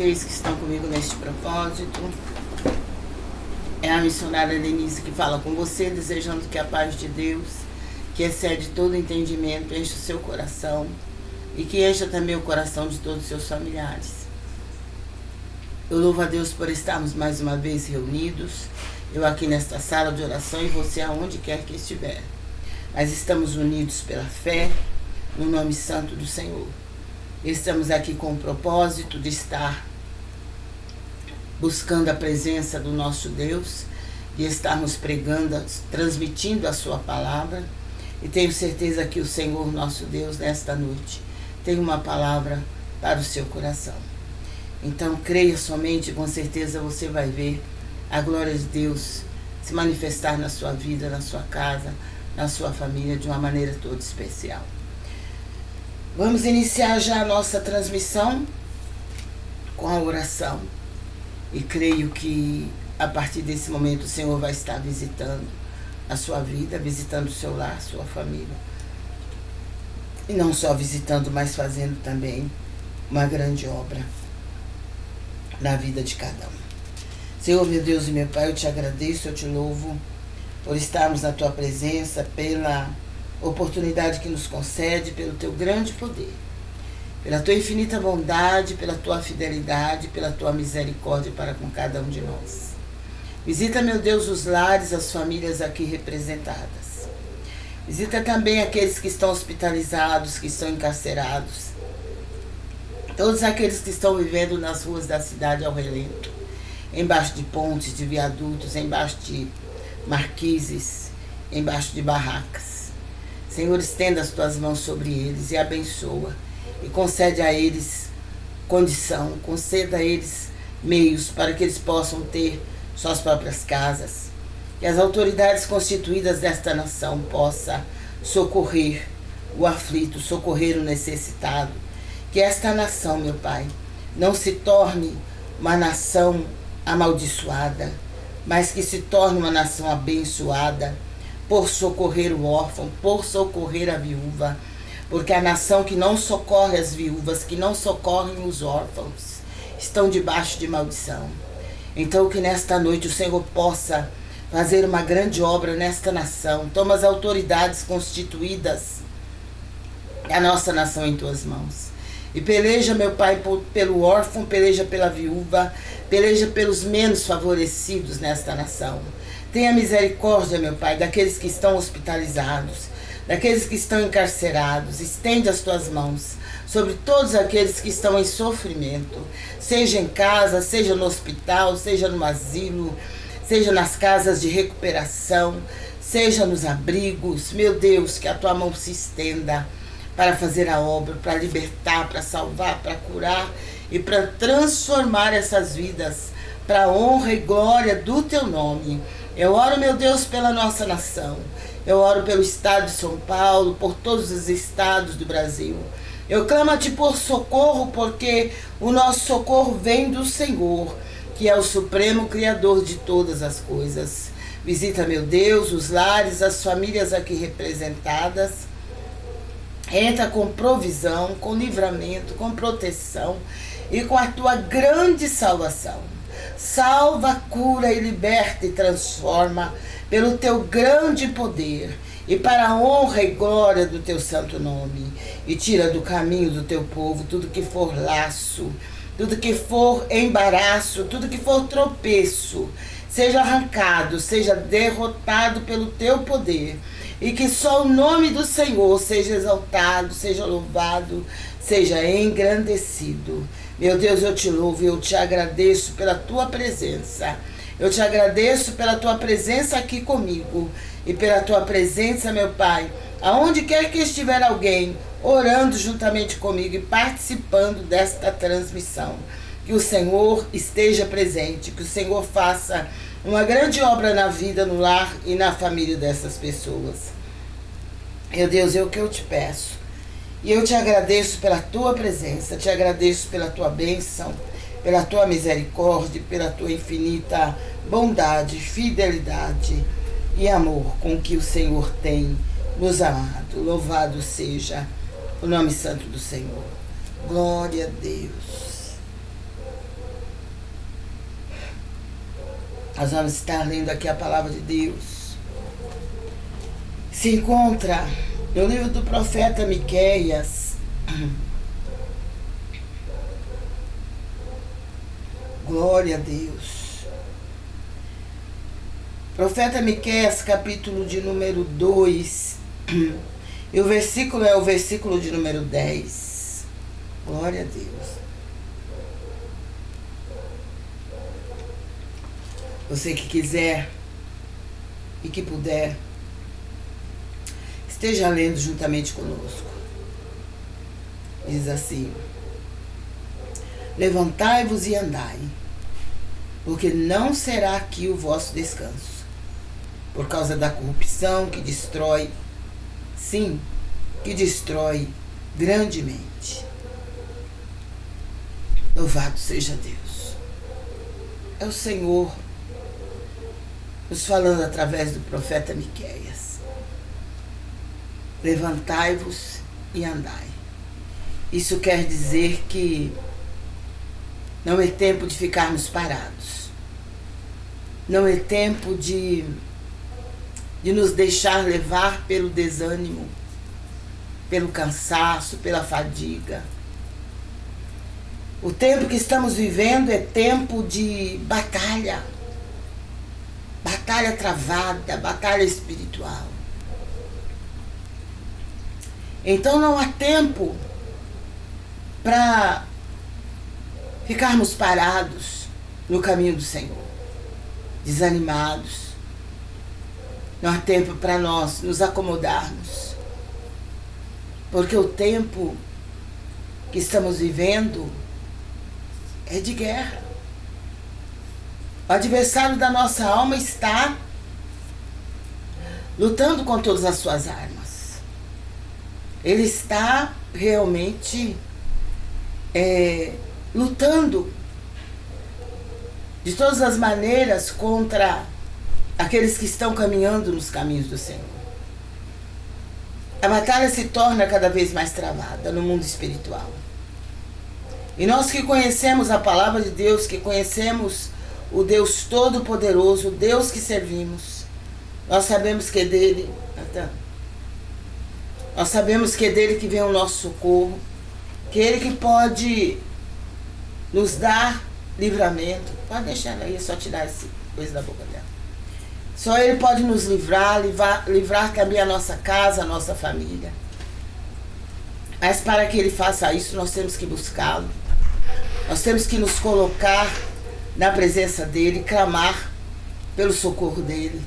Vocês que estão comigo neste propósito. É a missionária Denise que fala com você, desejando que a paz de Deus, que excede todo entendimento, encha o seu coração e que encha também o coração de todos os seus familiares. Eu louvo a Deus por estarmos mais uma vez reunidos, eu aqui nesta sala de oração e você aonde quer que estiver. Mas estamos unidos pela fé, no nome santo do Senhor. Estamos aqui com o propósito de estar buscando a presença do nosso Deus, de estarmos pregando, transmitindo a sua palavra. E tenho certeza que o Senhor, nosso Deus, nesta noite, tem uma palavra para o seu coração. Então, creia somente, com certeza você vai ver a glória de Deus se manifestar na sua vida, na sua casa, na sua família, de uma maneira toda especial. Vamos iniciar já a nossa transmissão com a oração. E creio que a partir desse momento o Senhor vai estar visitando a sua vida, visitando o seu lar, sua família. E não só visitando, mas fazendo também uma grande obra na vida de cada um. Senhor, meu Deus e meu Pai, eu te agradeço, eu te louvo por estarmos na tua presença, pela oportunidade que nos concede, pelo teu grande poder, pela tua infinita bondade, pela tua fidelidade, pela tua misericórdia para com cada um de nós. Visita, meu Deus, os lares, as famílias aqui representadas. Visita também aqueles que estão hospitalizados, que estão encarcerados. Todos aqueles que estão vivendo nas ruas da cidade ao relento, embaixo de pontes, de viadutos, embaixo de marquises, embaixo de barracas. Senhor, estenda as tuas mãos sobre eles e abençoa. E concede a eles condição, conceda a eles meios para que eles possam ter suas próprias casas. Que as autoridades constituídas desta nação possam socorrer o aflito, socorrer o necessitado. Que esta nação, meu Pai, não se torne uma nação amaldiçoada, mas que se torne uma nação abençoada por socorrer o órfão, por socorrer a viúva. Porque a nação que não socorre as viúvas, que não socorre os órfãos, estão debaixo de maldição. Então que nesta noite o Senhor possa fazer uma grande obra nesta nação. Toma as autoridades constituídas da nossa nação em tuas mãos. E peleja, meu Pai, pelo órfão, peleja pela viúva, peleja pelos menos favorecidos nesta nação. Tenha misericórdia, meu Pai, daqueles que estão hospitalizados, daqueles que estão encarcerados. Estende as tuas mãos sobre todos aqueles que estão em sofrimento, seja em casa, seja no hospital, seja no asilo, seja nas casas de recuperação, seja nos abrigos. Meu Deus, que a tua mão se estenda para fazer a obra, para libertar, para salvar, para curar e para transformar essas vidas para a honra e glória do teu nome. Eu oro, meu Deus, pela nossa nação. Eu oro pelo estado de São Paulo, por todos os estados do Brasil. Eu clamo a ti por socorro, porque o nosso socorro vem do Senhor, que é o supremo Criador de todas as coisas. Visita, meu Deus, os lares, as famílias aqui representadas. Entra com provisão, com livramento, com proteção e com a tua grande salvação. Salva, cura e liberta e transforma pelo teu grande poder e para a honra e glória do teu santo nome. E tira do caminho do teu povo tudo que for laço, tudo que for embaraço, tudo que for tropeço, seja arrancado, seja derrotado pelo teu poder. E que só o nome do Senhor seja exaltado, seja louvado, seja engrandecido. Meu Deus, eu te louvo e eu te agradeço pela tua presença. Eu te agradeço pela tua presença aqui comigo e pela tua presença, meu Pai, aonde quer que estiver alguém orando juntamente comigo e participando desta transmissão. Que o Senhor esteja presente, que o Senhor faça uma grande obra na vida, no lar e na família dessas pessoas. Meu Deus, é o que eu te peço. E eu te agradeço pela tua presença, te agradeço pela tua bênção, pela tua misericórdia, pela tua infinita bondade, fidelidade e amor com que o Senhor tem nos amado. Louvado seja o nome santo do Senhor. Glória a Deus. Nós vamos estar lendo aqui a palavra de Deus. Se encontra no livro do profeta Miqueias. Glória a Deus. Profeta Miqueias, capítulo de número 2. E o versículo é o versículo de número 10. Glória a Deus. Você que quiser e que puder, esteja lendo juntamente conosco. Diz assim: levantai-vos e andai, porque não será aqui o vosso descanso, por causa da corrupção que destrói, sim, que destrói grandemente. Louvado seja Deus. É o Senhor nos falando através do profeta Miqueias. Levantai-vos e andai. Isso quer dizer que não é tempo de ficarmos parados. Não é tempo de nos deixar levar pelo desânimo, pelo cansaço, pela fadiga. O tempo que estamos vivendo é tempo de batalha. Batalha travada, batalha espiritual. Então não há tempo para ficarmos parados no caminho do Senhor, desanimados. Não há tempo para nós nos acomodarmos, porque o tempo que estamos vivendo é de guerra. O adversário da nossa alma está lutando com todas as suas armas. Ele está realmente lutando de todas as maneiras contra aqueles que estão caminhando nos caminhos do Senhor. A batalha se torna cada vez mais travada no mundo espiritual. E nós que conhecemos a palavra de Deus, que conhecemos o Deus Todo-Poderoso, o Deus que servimos, nós sabemos que é dele, nós sabemos que é dele que vem o nosso socorro, que é ele que pode nos dar livramento. Pode deixar ela aí, é só tirar essa coisa da boca dela. Só ele pode nos livrar também a nossa casa, a nossa família. Mas para que ele faça isso, nós temos que buscá-lo. Nós temos que nos colocar na presença dele, clamar pelo socorro dele.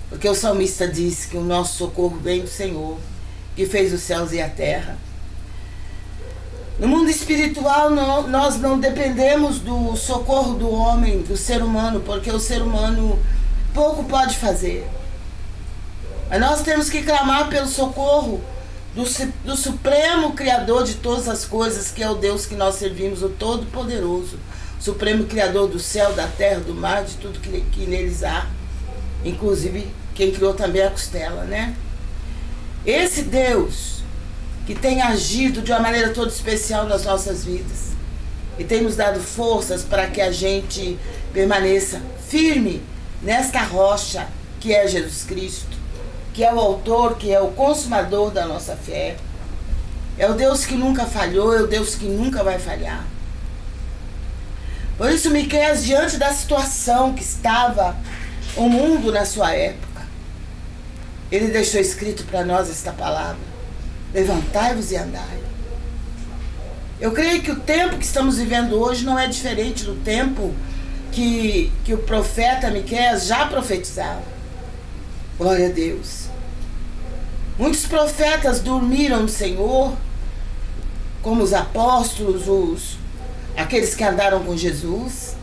Porque o salmista diz que o nosso socorro vem do Senhor, que fez os céus e a terra. No mundo espiritual, nós não dependemos do socorro do homem, do ser humano, porque o ser humano pouco pode fazer. Mas nós temos que clamar pelo socorro do Supremo Criador de todas as coisas, que é o Deus que nós servimos, o Todo-Poderoso, Supremo Criador do céu, da terra, do mar, de tudo que neles há, inclusive quem criou também a costela, né? Esse Deus que tem agido de uma maneira toda especial nas nossas vidas e tem nos dado forças para que a gente permaneça firme nesta rocha que é Jesus Cristo, que é o autor, que é o consumador da nossa fé. É o Deus que nunca falhou, é o Deus que nunca vai falhar. Por isso, Miqueias, diante da situação que estava o mundo na sua época, ele deixou escrito para nós esta palavra: levantai-vos e andai. Eu creio que o tempo que estamos vivendo hoje não é diferente do tempo que o profeta Miqueias já profetizava. Glória a Deus. Muitos profetas dormiram no Senhor, como os apóstolos, aqueles que andaram com Jesus,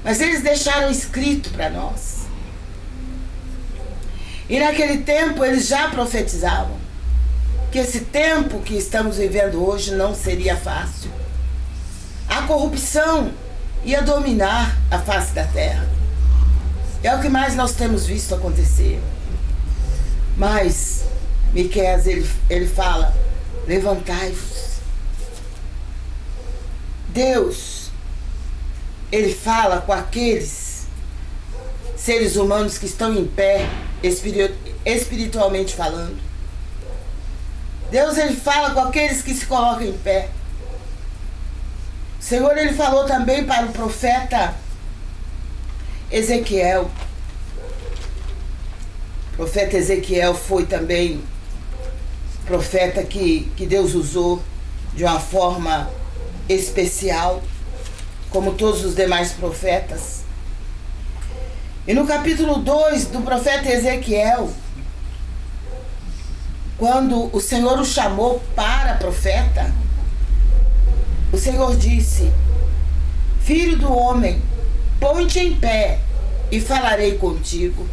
mas eles deixaram escrito para nós. E naquele tempo eles já profetizavam que esse tempo que estamos vivendo hoje não seria fácil. A corrupção ia dominar a face da terra. É o que mais nós temos visto acontecer. Mas Miqueias, ele fala: levantai-vos. Deus, ele fala com aqueles seres humanos que estão em pé, espiritualmente falando. Deus, ele fala com aqueles que se colocam em pé. O Senhor, ele falou também para o profeta Ezequiel. O profeta Ezequiel foi também profeta que Deus usou de uma forma especial, como todos os demais profetas. E no capítulo 2 do profeta Ezequiel, quando o Senhor o chamou para profeta, o Senhor disse: Filho do homem, põe-te em pé e falarei contigo.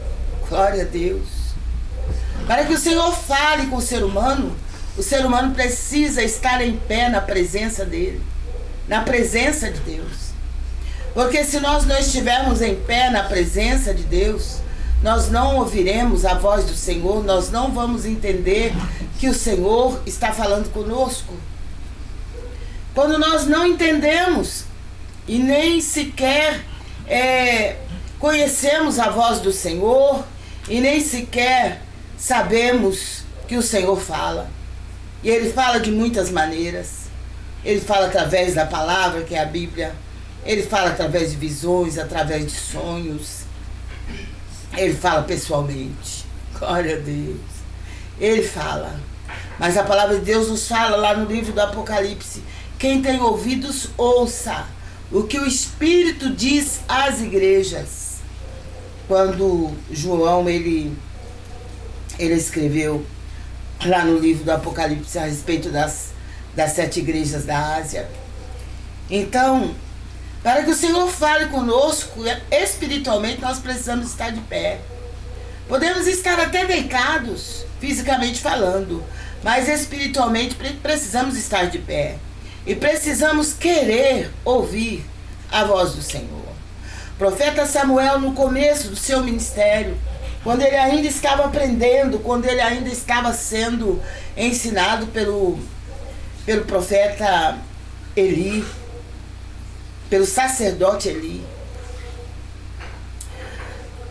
Glória a Deus. Para que o Senhor fale com o ser humano precisa estar em pé na presença dele, na presença de Deus. Porque se nós não estivermos em pé na presença de Deus, nós não ouviremos a voz do Senhor, nós não vamos entender que o Senhor está falando conosco. Quando nós não entendemos e nem sequer conhecemos a voz do Senhor e nem sequer sabemos que o Senhor fala. E Ele fala de muitas maneiras. Ele fala através da palavra, que é a Bíblia. Ele fala através de visões, através de sonhos. Ele fala pessoalmente. Glória a Deus. Ele fala. Mas a palavra de Deus nos fala lá no livro do Apocalipse. Quem tem ouvidos, ouça o que o Espírito diz às igrejas. Quando João, ele escreveu lá no livro do Apocalipse a respeito das 7 igrejas da Ásia. Então, para que o Senhor fale conosco, espiritualmente nós precisamos estar de pé. Podemos estar até deitados, fisicamente falando, mas espiritualmente precisamos estar de pé. E precisamos querer ouvir a voz do Senhor. O profeta Samuel, no começo do seu ministério, quando ele ainda estava aprendendo, quando ele ainda estava sendo ensinado pelo profeta Eli, pelo sacerdote Eli.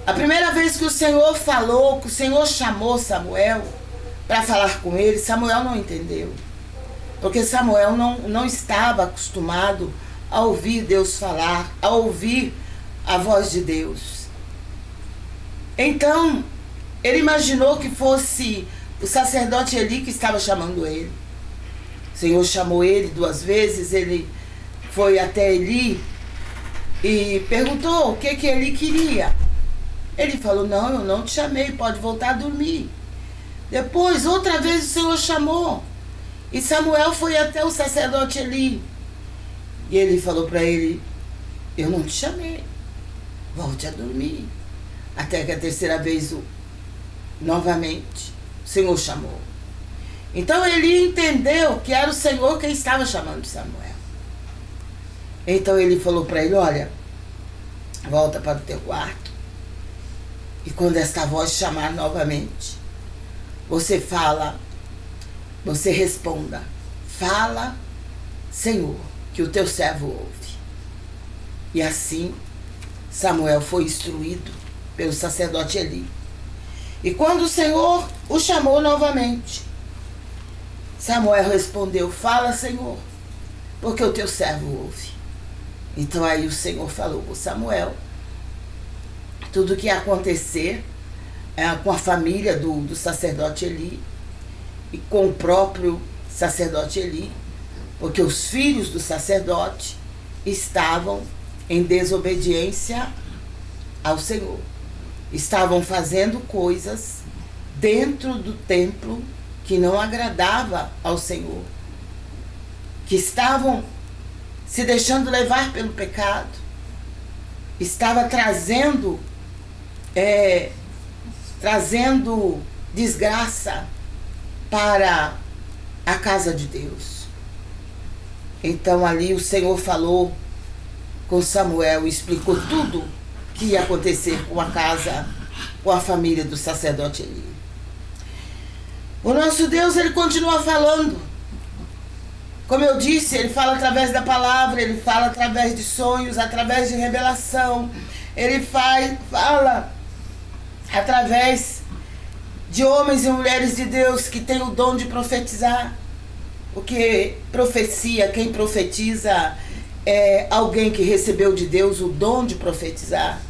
A primeira vez que o Senhor falou, que o Senhor chamou Samuel para falar com ele, Samuel não entendeu. Porque Samuel não estava acostumado a ouvir Deus falar, a ouvir a voz de Deus. Então, ele imaginou que fosse o sacerdote Eli que estava chamando ele. O Senhor chamou ele 2 vezes, ele foi até Eli e perguntou o que Eli queria. Ele falou: não, eu não te chamei, pode voltar a dormir. Depois, outra vez o Senhor chamou. E Samuel foi até o sacerdote Eli. E ele falou para ele: eu não te chamei, volte a dormir. Até que a terceira vez, novamente, o Senhor chamou. Então Eli entendeu que era o Senhor quem estava chamando Samuel. Então ele falou para ele: olha, volta para o teu quarto. E quando esta voz chamar novamente, você responda: fala, Senhor, que o teu servo ouve. E assim Samuel foi instruído pelo sacerdote Eli. E quando o Senhor o chamou novamente, Samuel respondeu: fala, Senhor, porque o teu servo ouve. Então aí o Senhor falou com Samuel tudo o que ia acontecer com a família do sacerdote Eli e com o próprio sacerdote Eli, porque os filhos do sacerdote estavam em desobediência ao Senhor. Estavam fazendo coisas dentro do templo que não agradava ao Senhor, que estavam se deixando levar pelo pecado, estava trazendo desgraça para a casa de Deus. Então ali o Senhor falou com Samuel e explicou tudo que ia acontecer com a casa, com a família do sacerdote Eli. O nosso Deus, ele continua falando Como eu disse, ele fala através da palavra, ele fala através de sonhos, através de revelação. Ele fala através de homens e mulheres de Deus que têm o dom de profetizar. Porque profecia, quem profetiza é alguém que recebeu de Deus o dom de profetizar.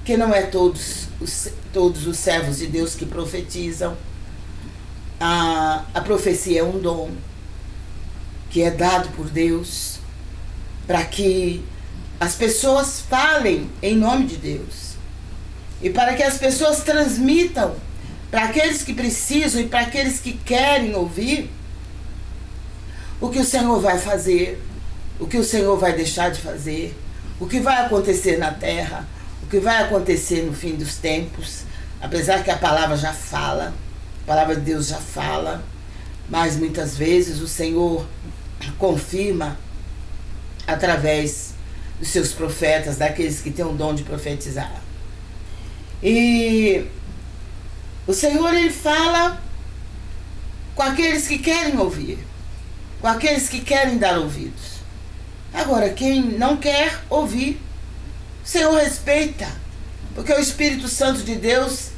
Que não é todos os servos de Deus que profetizam. A profecia é um dom que é dado por Deus para que as pessoas falem em nome de Deus e para que as pessoas transmitam para aqueles que precisam e para aqueles que querem ouvir o que o Senhor vai fazer, o que o Senhor vai deixar de fazer, o que vai acontecer na terra, o que vai acontecer no fim dos tempos. Apesar que a palavra já fala, a palavra de Deus já fala, mas muitas vezes o Senhor confirma através dos seus profetas, daqueles que têm o dom de profetizar. E o Senhor, ele fala com aqueles que querem ouvir, com aqueles que querem dar ouvidos. Agora, quem não quer ouvir, o Senhor respeita, porque o Espírito Santo de Deus,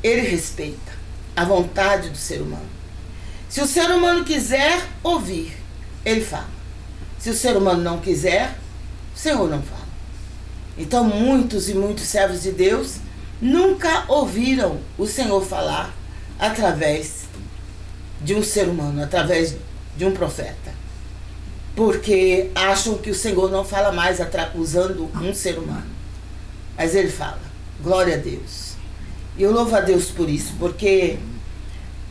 ele respeita a vontade do ser humano. Se o ser humano quiser ouvir, ele fala. Se o ser humano não quiser, o Senhor não fala. Então muitos e muitos servos de Deus nunca ouviram o Senhor falar através de um ser humano, através de um profeta. Porque acham que o Senhor não fala mais usando um ser humano. Mas ele fala. Glória a Deus. E eu louvo a Deus por isso, porque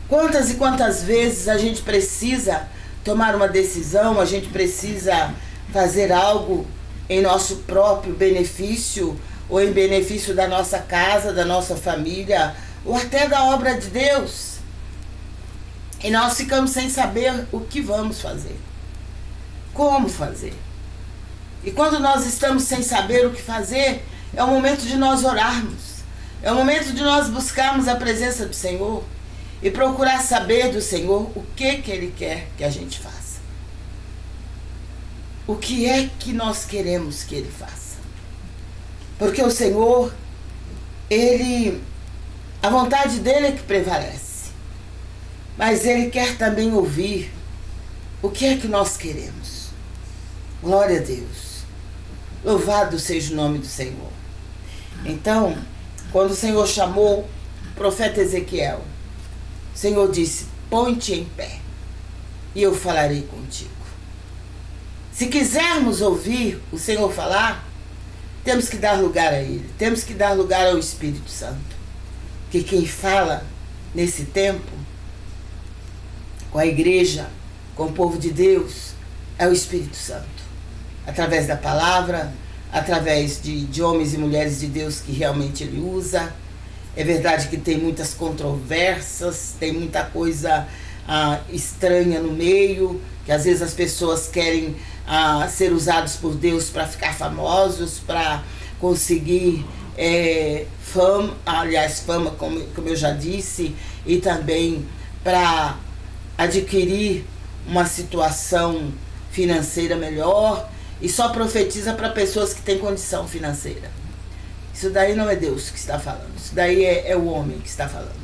quantas e quantas vezes a gente precisa tomar uma decisão, a gente precisa fazer algo em nosso próprio benefício, ou em benefício da nossa casa, da nossa família, ou até da obra de Deus. E nós ficamos sem saber o que vamos fazer, como fazer. E quando nós estamos sem saber o que fazer, é o momento de nós orarmos, é o momento de nós buscarmos a presença do Senhor e procurar saber do Senhor o que Ele quer que a gente faça. O que é que nós queremos que Ele faça? Porque o Senhor, a vontade dEle é que prevalece. Mas Ele quer também ouvir o que é que nós queremos. Glória a Deus. Louvado seja o nome do Senhor. Então, quando o Senhor chamou o profeta Ezequiel, o Senhor disse: põe-te em pé e eu falarei contigo. Se quisermos ouvir o Senhor falar, temos que dar lugar a Ele, temos que dar lugar ao Espírito Santo. Que quem fala nesse tempo, com a igreja, com o povo de Deus, é o Espírito Santo. Através da palavra, através de homens e mulheres de Deus que realmente Ele usa. É verdade que tem muitas controvérsias, tem muita coisa estranha no meio, que às vezes as pessoas querem ser usados por Deus para ficar famosos, para conseguir fama, como eu já disse, e também para adquirir uma situação financeira melhor, e só profetiza para pessoas que têm condição financeira. Isso daí não é Deus que está falando, isso daí é o homem que está falando,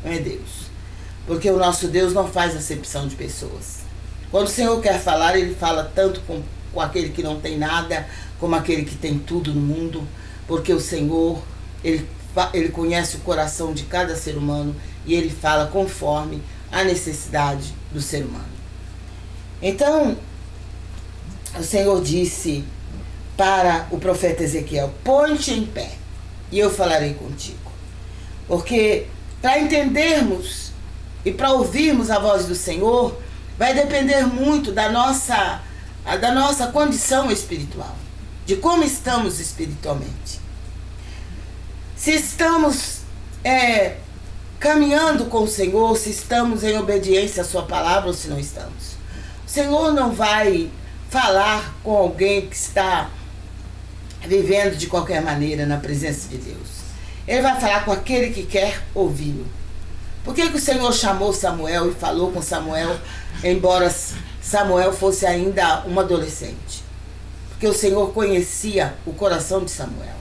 não é Deus. Porque o nosso Deus não faz acepção de pessoas. Quando o Senhor quer falar, Ele fala tanto com aquele que não tem nada, como aquele que tem tudo no mundo, porque o Senhor, Ele conhece o coração de cada ser humano e Ele fala conforme a necessidade do ser humano. Então, o Senhor disse para o profeta Ezequiel: põe-te em pé e eu falarei contigo. Porque para entendermos e para ouvirmos a voz do Senhor, vai depender muito da nossa condição espiritual, de como estamos espiritualmente. Se estamos caminhando com o Senhor, se estamos em obediência à sua palavra ou se não estamos. O Senhor não vai falar com alguém que está vivendo de qualquer maneira na presença de Deus. Ele vai falar com aquele que quer ouvi-lo. Por que o Senhor chamou Samuel e falou com Samuel, embora Samuel fosse ainda um adolescente? Porque o Senhor conhecia o coração de Samuel.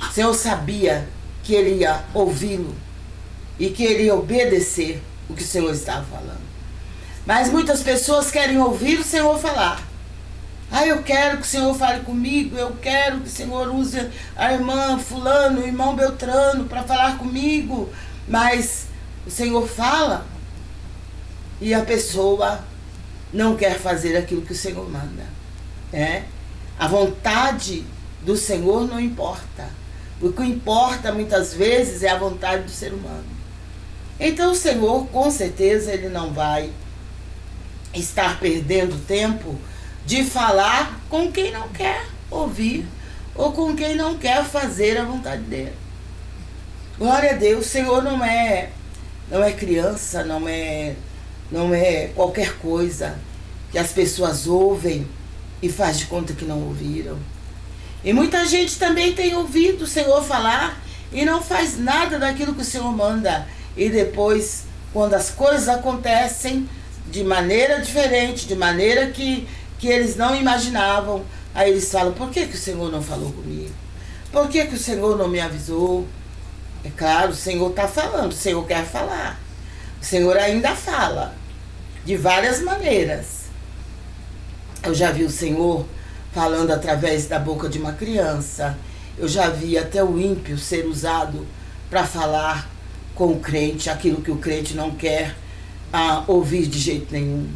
O Senhor sabia que ele ia ouvi-lo e que ele ia obedecer o que o Senhor estava falando. Mas muitas pessoas querem ouvir o Senhor falar. Eu quero que o Senhor fale comigo, eu quero que o Senhor use a irmã fulano, o irmão Beltrano para falar comigo. Mas o Senhor fala e a pessoa não quer fazer aquilo que o Senhor manda. A vontade do Senhor não importa. O que importa muitas vezes é a vontade do ser humano. Então o Senhor, com certeza, ele não vai estar perdendo tempo de falar com quem não quer ouvir ou com quem não quer fazer a vontade dele. Glória a Deus, o Senhor não é criança, não é qualquer coisa que as pessoas ouvem e faz de conta que não ouviram. E muita gente também tem ouvido o Senhor falar e não faz nada daquilo que o Senhor manda. E depois, quando as coisas acontecem de maneira diferente, de maneira que eles não imaginavam, aí eles falam, por que o Senhor não falou comigo? Por que o Senhor não me avisou? É claro, o Senhor está falando, o Senhor quer falar. O Senhor ainda fala, de várias maneiras. Eu já vi o Senhor falando através da boca de uma criança. Eu já vi até o ímpio ser usado para falar com o crente, aquilo que o crente não quer ouvir de jeito nenhum.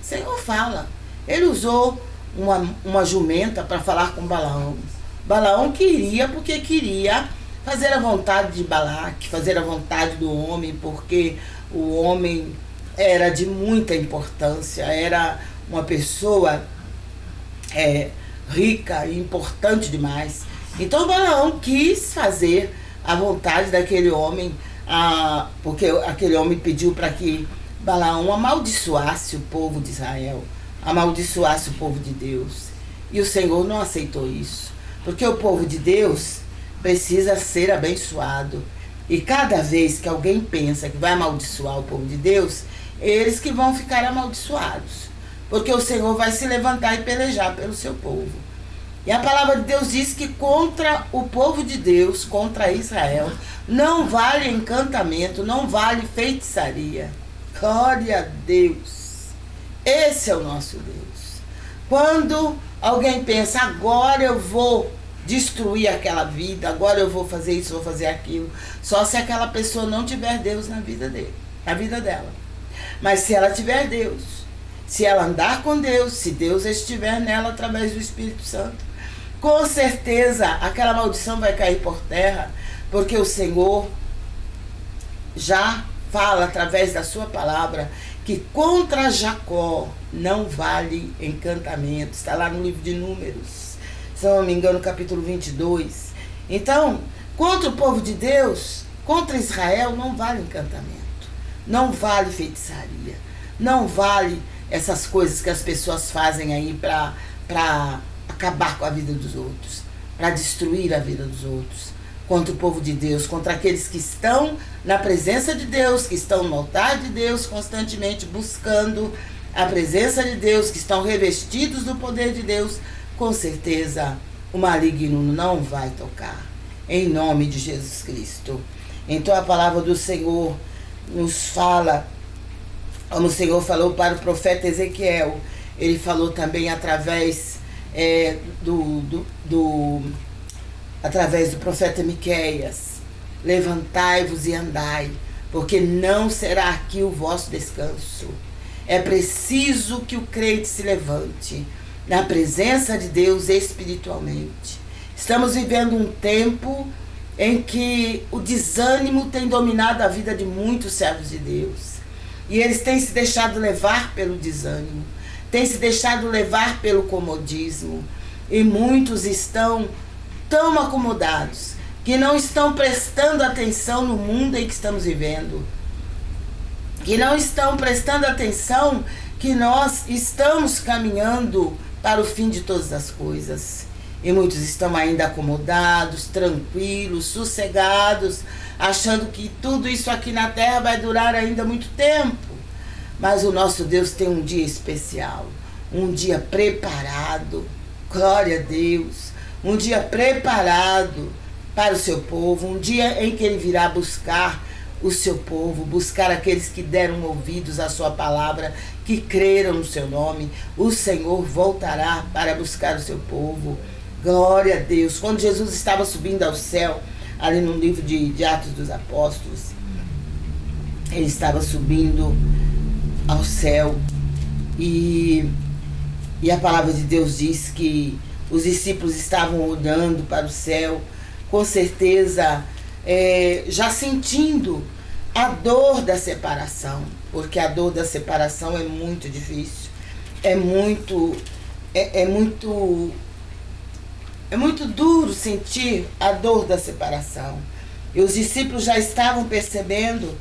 O Senhor fala. Ele usou uma jumenta para falar com Balaão. Balaão porque queria fazer a vontade de Balaque, fazer a vontade do homem, porque o homem era de muita importância, era uma pessoa rica e importante demais. Então Balaão quis fazer a vontade daquele homem, porque aquele homem pediu para que Balaão amaldiçoasse o povo de Israel, amaldiçoasse o povo de Deus. E o Senhor não aceitou isso, porque o povo de Deus precisa ser abençoado. E cada vez que alguém pensa que vai amaldiçoar o povo de Deus, eles que vão ficar amaldiçoados, porque o Senhor vai se levantar e pelejar pelo seu povo. E a palavra de Deus diz que contra o povo de Deus, contra Israel, não vale encantamento, não vale feitiçaria. Glória a Deus. Esse é o nosso Deus. Quando alguém pensa, agora eu vou destruir aquela vida, agora eu vou fazer isso, vou fazer aquilo, só se aquela pessoa não tiver Deus na vida dele, na vida dela. Mas se ela tiver Deus, se ela andar com Deus, se Deus estiver nela através do Espírito Santo, com certeza aquela maldição vai cair por terra, porque o Senhor já fala através da sua palavra que contra Jacó não vale encantamento. Está lá no livro de Números, se não me engano, capítulo 22. Então, contra o povo de Deus, contra Israel, não vale encantamento, não vale feitiçaria, não vale essas coisas que as pessoas fazem aí para acabar com a vida dos outros, para destruir a vida dos outros. Contra o povo de Deus, contra aqueles que estão na presença de Deus, que estão no altar de Deus, constantemente buscando a presença de Deus, que estão revestidos do poder de Deus, com certeza o maligno não vai tocar, em nome de Jesus Cristo. Então a palavra do Senhor nos fala, como o Senhor falou para o profeta Ezequiel, ele falou também através através do profeta Miqueias: levantai-vos e andai, porque não será aqui o vosso descanso. É preciso que o crente se levante na presença de Deus espiritualmente. Estamos vivendo um tempo em que o desânimo tem dominado a vida de muitos servos de Deus. E eles têm se deixado levar pelo desânimo, têm se deixado levar pelo comodismo. E muitos estão tão acomodados que não estão prestando atenção no mundo em que estamos vivendo, que não estão prestando atenção que nós estamos caminhando para o fim de todas as coisas. E muitos estão ainda acomodados, tranquilos, sossegados, achando que tudo isso aqui na terra vai durar ainda muito tempo. Mas o nosso Deus tem um dia especial, um dia preparado, glória a Deus, um dia preparado para o seu povo, um dia em que ele virá buscar o seu povo, buscar aqueles que deram ouvidos à sua palavra, que creram no seu nome. O Senhor voltará para buscar o seu povo, glória a Deus. Quando Jesus estava subindo ao céu, ali no livro de Atos dos Apóstolos, ele estava subindo ao céu e a palavra de Deus diz que os discípulos estavam olhando para o céu, com certeza já sentindo a dor da separação, porque a dor da separação é muito difícil, é muito duro sentir a dor da separação. E os discípulos já estavam percebendo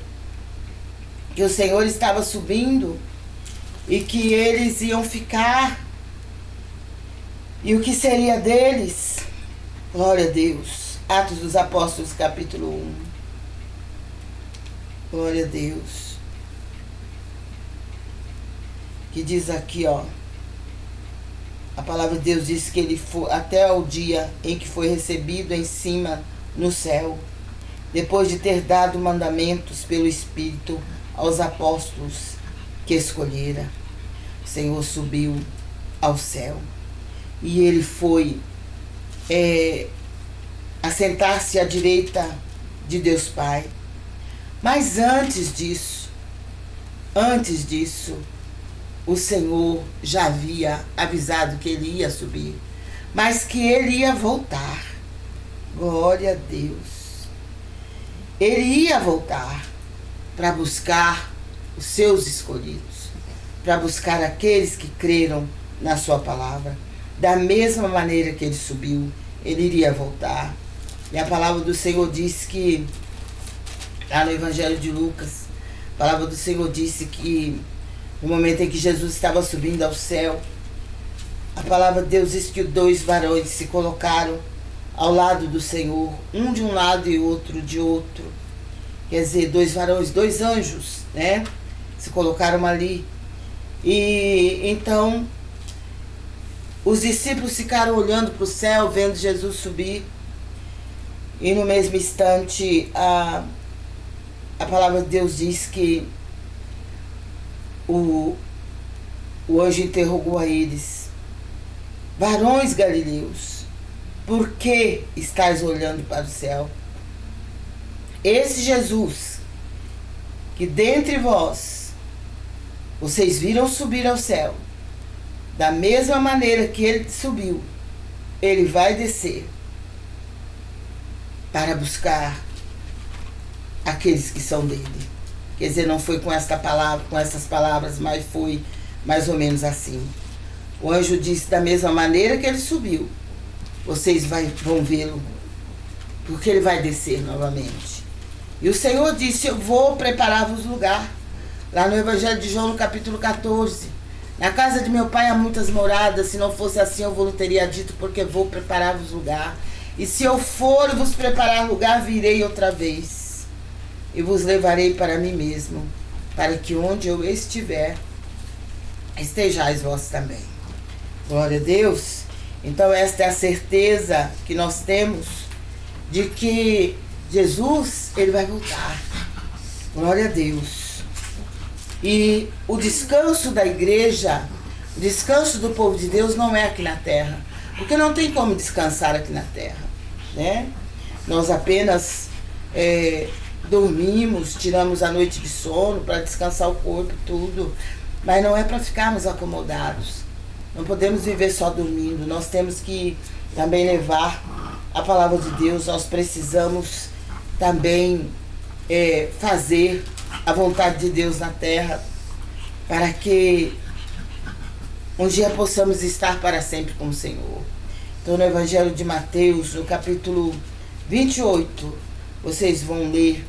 que o Senhor estava subindo e que eles iam ficar. E o que seria deles? Glória a Deus. Atos dos Apóstolos, capítulo 1. Glória a Deus. Que diz aqui, ó. A palavra de Deus diz que ele foi até o dia em que foi recebido em cima no céu, depois de ter dado mandamentos pelo Espírito aos apóstolos que escolhera. O Senhor subiu ao céu e ele foi assentar-se à direita de Deus Pai. Mas antes disso, o Senhor já havia avisado que ele ia subir, mas que ele ia voltar. Glória a Deus. Ele ia voltar para buscar os seus escolhidos, para buscar aqueles que creram na sua palavra. Da mesma maneira que ele subiu, ele iria voltar. E a palavra do Senhor diz que, lá no Evangelho de Lucas, a palavra do Senhor disse que no momento em que Jesus estava subindo ao céu, a palavra de Deus diz que 2 varões se colocaram ao lado do Senhor, um de um lado e outro de outro. Quer dizer, 2 varões, 2 anjos, né? Se colocaram ali. E então os discípulos ficaram olhando para o céu, vendo Jesus subir. E no mesmo instante a palavra de Deus diz que o anjo interrogou a eles: varões galileus, por que estáis olhando para o céu? Esse Jesus, que dentre vós vocês viram subir ao céu, da mesma maneira que ele subiu, ele vai descer para buscar aqueles que são dele. Quer dizer, não foi com esta palavra, com essas palavras, mas foi mais ou menos assim. O anjo disse: da mesma maneira que ele subiu, vocês vão vê-lo, porque ele vai descer novamente. E o Senhor disse: eu vou preparar-vos lugar. Lá no Evangelho de João, no capítulo 14. Na casa de meu pai há muitas moradas, se não fosse assim eu vos teria dito, porque vou preparar-vos lugar. E se eu for vos preparar lugar, virei outra vez e vos levarei para mim mesmo, para que onde eu estiver, estejais vós também. Glória a Deus. Então esta é a certeza que nós temos de que Jesus, ele vai voltar. Glória a Deus. E o descanso da igreja, o descanso do povo de Deus não é aqui na terra, porque não tem como descansar aqui na terra, né? Nós apenas dormimos, tiramos a noite de sono para descansar o corpo e tudo, mas não é para ficarmos acomodados. Não podemos viver só dormindo, nós temos que também levar a palavra de Deus, nós precisamos também fazer a vontade de Deus na terra, para que um dia possamos estar para sempre com o Senhor. Então no Evangelho de Mateus, no capítulo 28, vocês vão ler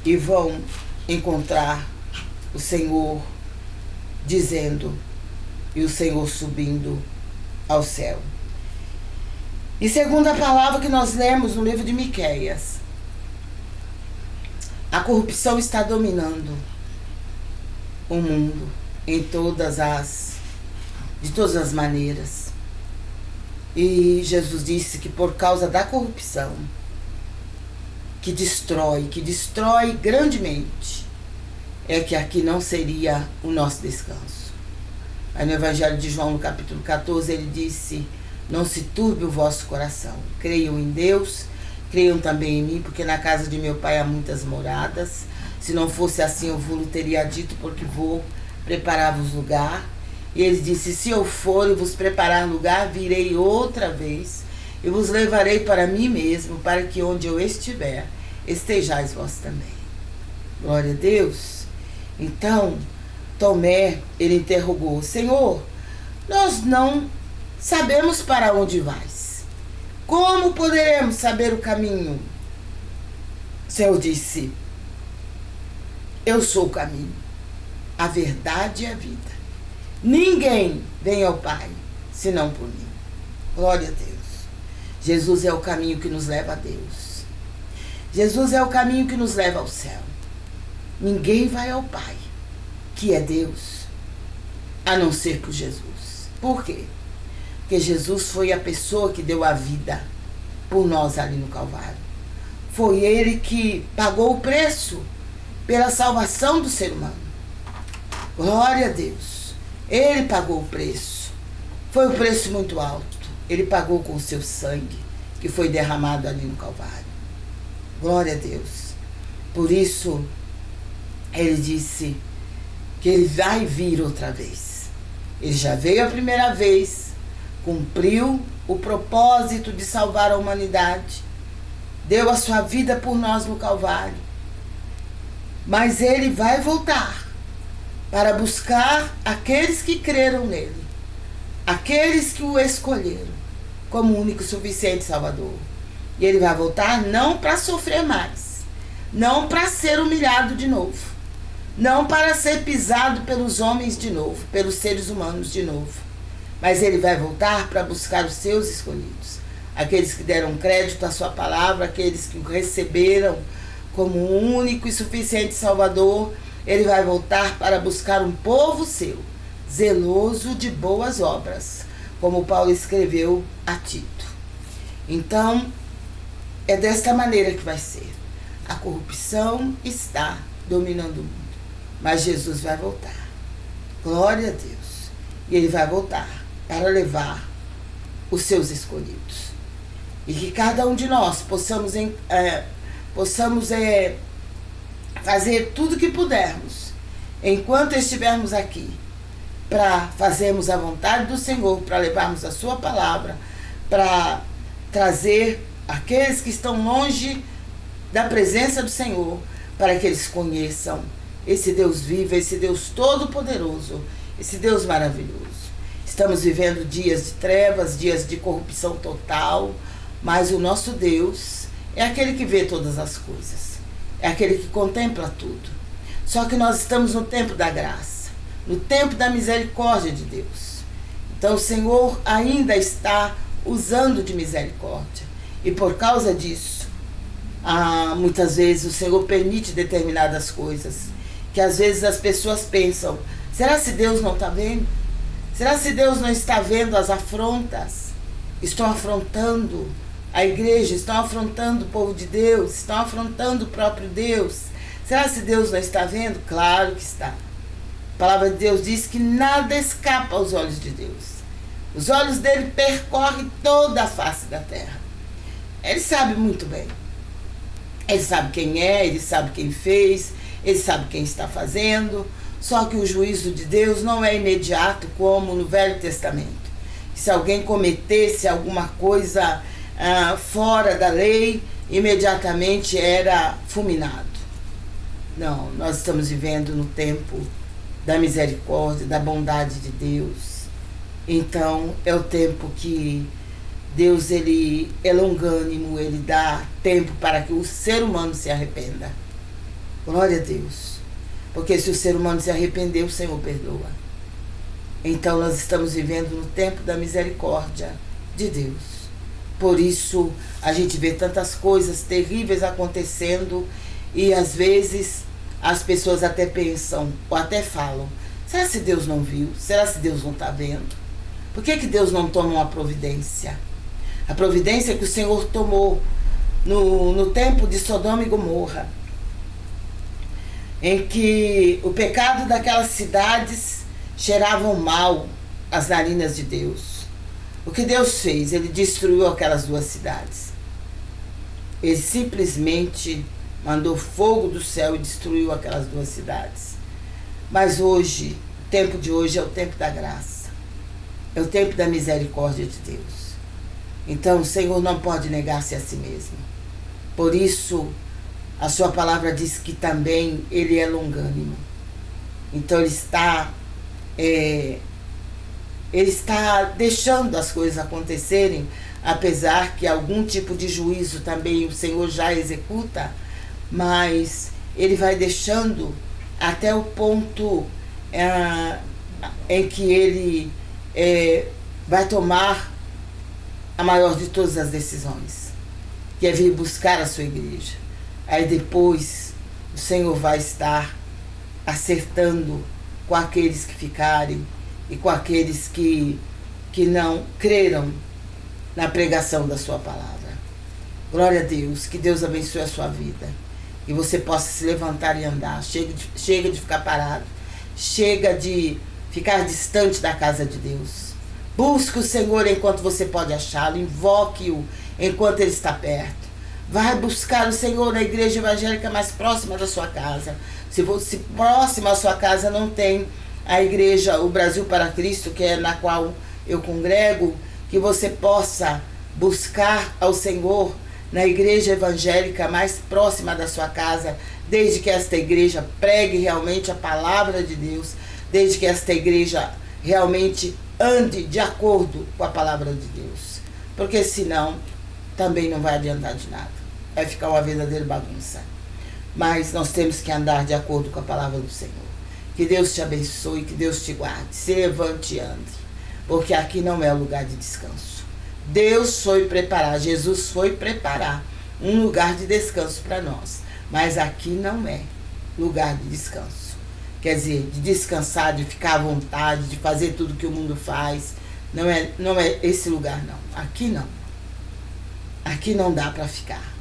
e vão encontrar o Senhor dizendo, e o Senhor subindo ao céu. E segundo a palavra que nós lemos no livro de Miqueias, A corrupção está dominando o mundo de todas as maneiras. E Jesus disse que por causa da corrupção, que destrói grandemente, é que aqui não seria o nosso descanso. Aí no Evangelho de João, no capítulo 14, ele disse: não se turbe o vosso coração, creiam em Deus, creiam também em mim, porque na casa de meu Pai há muitas moradas. Se não fosse assim, eu vos teria dito, porque vou preparar-vos lugar. E ele disse: se eu for e vos preparar lugar, virei outra vez e vos levarei para mim mesmo, para que onde eu estiver, estejais vós também. Glória a Deus. Então, Tomé, ele interrogou: Senhor, nós não sabemos para onde vais. Como poderemos saber o caminho? O Senhor disse: eu sou o caminho, a verdade e a vida. Ninguém vem ao Pai senão por mim. Glória a Deus. Jesus é o caminho que nos leva a Deus. Jesus é o caminho que nos leva ao céu. Ninguém vai ao Pai, que é Deus, a não ser por Jesus. Por quê? Porque Jesus foi a pessoa que deu a vida por nós ali no Calvário. Foi Ele que pagou o preço pela salvação do ser humano. Glória a Deus. Ele pagou o preço. Foi um preço muito alto. Ele pagou com o seu sangue, que foi derramado ali no Calvário. Glória a Deus. Por isso, ele disse que ele vai vir outra vez. Ele já veio a primeira vez, cumpriu o propósito de salvar a humanidade, deu a sua vida por nós no Calvário. Mas ele vai voltar para buscar aqueles que creram nele, aqueles que o escolheram como único e suficiente Salvador. E ele vai voltar não para sofrer mais, não para ser humilhado de novo, não para ser pisado pelos homens de novo, pelos seres humanos de novo, mas ele vai voltar para buscar os seus escolhidos, aqueles que deram crédito à sua palavra, aqueles que o receberam como um único e suficiente Salvador. Ele vai voltar para buscar um povo seu, zeloso de boas obras, como Paulo escreveu a Tito. Então, é desta maneira que vai ser. A corrupção está dominando o mundo, mas Jesus vai voltar. Glória a Deus. E ele vai voltar para levar os seus escolhidos. E que cada um de nós possamos fazer tudo o que pudermos, enquanto estivermos aqui, para fazermos a vontade do Senhor, para levarmos a sua palavra, para trazer aqueles que estão longe da presença do Senhor, para que eles conheçam esse Deus vivo, esse Deus todo-poderoso, esse Deus maravilhoso. Estamos vivendo dias de trevas, dias de corrupção total, mas o nosso Deus é aquele que vê todas as coisas. É aquele que contempla tudo. Só que nós estamos no tempo da graça, no tempo da misericórdia de Deus. Então o Senhor ainda está usando de misericórdia. E por causa disso, muitas vezes o Senhor permite determinadas coisas, que às vezes as pessoas pensam: será se Deus não está vendo? Será se Deus não está vendo as afrontas? Estão afrontando a igreja, estão afrontando o povo de Deus, estão afrontando o próprio Deus. Será se Deus não está vendo? Claro que está. A palavra de Deus diz que nada escapa aos olhos de Deus. Os olhos dele percorrem toda a face da terra. Ele sabe muito bem. Ele sabe quem é, ele sabe quem fez, ele sabe quem está fazendo. Só que o juízo de Deus não é imediato como no Velho Testamento. Se alguém cometesse alguma coisa fora da lei, imediatamente era fulminado. Não, nós estamos vivendo no tempo da misericórdia, da bondade de Deus. Então é o tempo que Deus, ele é longânimo, ele dá tempo para que o ser humano se arrependa. Glória a Deus. Porque se o ser humano se arrepender, o Senhor perdoa. Então nós estamos vivendo no tempo da misericórdia de Deus. Por isso a gente vê tantas coisas terríveis acontecendo E às vezes as pessoas até pensam ou até falam: será que Deus não viu? Será que Deus não está vendo? Por que Deus não toma uma providência? A providência que o Senhor tomou no tempo de Sodoma e Gomorra, em que o pecado daquelas cidades cheiravam mal às narinas de Deus. O que Deus fez? Ele destruiu aquelas duas cidades. Ele simplesmente mandou fogo do céu e destruiu aquelas duas cidades. Mas hoje, o tempo de hoje é o tempo da graça. É o tempo da misericórdia de Deus. Então o Senhor não pode negar-se a si mesmo. Por isso, a sua palavra diz que também Ele é longânimo. Então Ele está deixando as coisas acontecerem, apesar que algum tipo de juízo também o Senhor já executa, mas Ele vai deixando até o ponto em que Ele vai tomar a maior de todas as decisões, que é vir buscar a sua igreja. Aí depois o Senhor vai estar acertando com aqueles que ficarem e com aqueles que não creram na pregação da sua palavra. Glória a Deus, que Deus abençoe a sua vida e você possa se levantar e andar. Chega de ficar parado, chega de ficar distante da casa de Deus. Busque o Senhor enquanto você pode achá-lo, invoque-o enquanto Ele está perto. Vai buscar o Senhor na igreja evangélica mais próxima da sua casa. Se próxima à sua casa não tem a igreja, o Brasil para Cristo, que é na qual eu congrego, que você possa buscar ao Senhor na igreja evangélica mais próxima da sua casa, desde que esta igreja pregue realmente a palavra de Deus, desde que esta igreja realmente ande de acordo com a palavra de Deus. Porque senão também não vai adiantar de nada. Vai ficar uma verdadeira bagunça. Mas nós temos que andar de acordo com a palavra do Senhor. Que Deus te abençoe, que Deus te guarde. Se levante e ande. Porque aqui não é o lugar de descanso. Deus foi preparar, Jesus foi preparar um lugar de descanso para nós. Mas aqui não é lugar de descanso. Quer dizer, de descansar, de ficar à vontade, de fazer tudo que o mundo faz. Não é esse lugar, não. Aqui não. Aqui não dá para ficar.